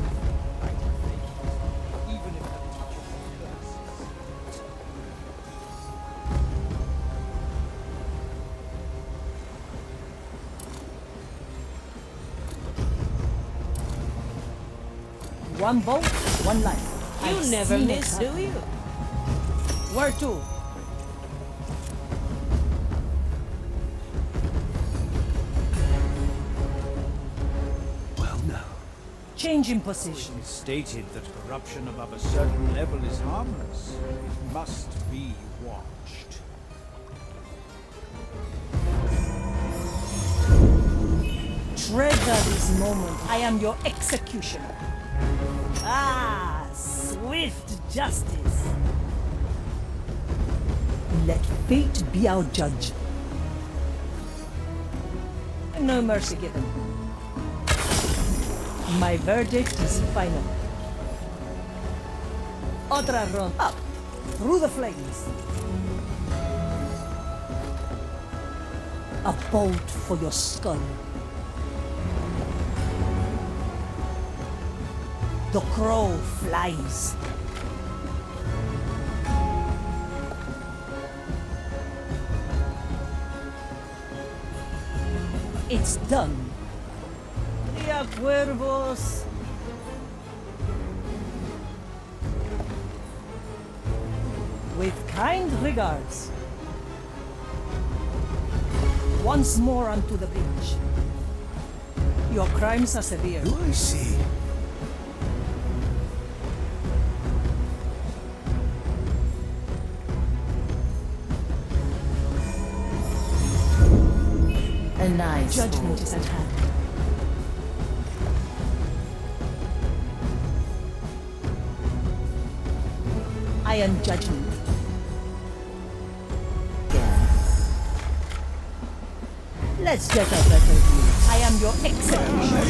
One vote, one life. You never miss, do you? Where to? Change in position. It's stated that corruption above a certain level is harmless. It must be watched. Treasure this moment. I am your executioner. Swift justice. Let fate be our judge. No mercy given. My verdict is final. Otra ronda. Up, through the flames. A bolt for your skull. The crow flies. It's done. Dia cuervos. With kind regards. Once more onto the beach. Your crimes are severe. Do I see? A nice judgment is at hand. I am judgment. Let's get a better view. I am your executioner.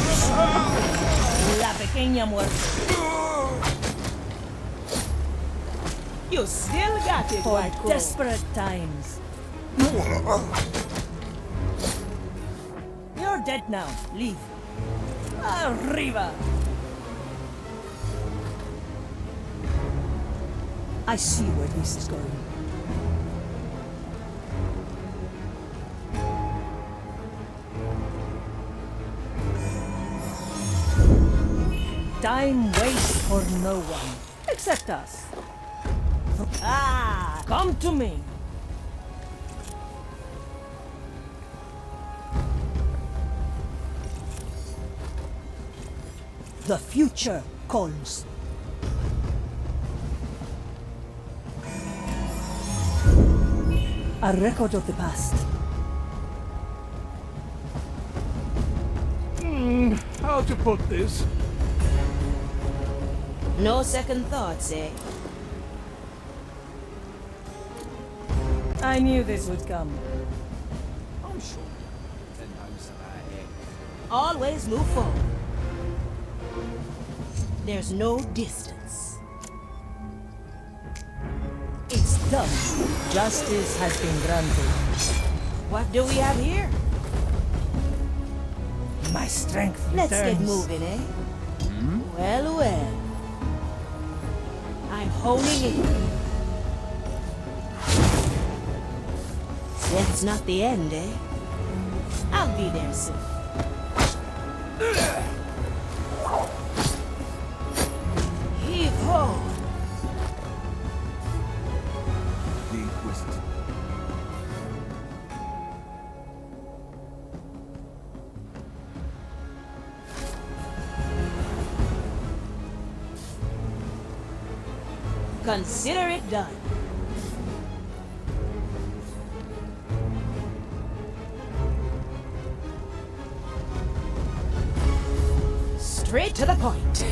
La pequeña muerte. You still got it, for desperate times. You're dead now. Leave. Arriba. I see where this is going. Time waits for no one, except us. Come to me. The future calls. A record of the past. How to put this? No second thoughts, eh? I knew this would come. I'm sure the knows about it. Always move forward. There's no distance. It's done. Justice has been granted. What do we have here? My strength Let's get returns. moving, eh? Well, well. I'm honing in. Death's not the end, eh? I'll be there soon. Heave ho! The Inquisitor. Consider it done. Straight to the point.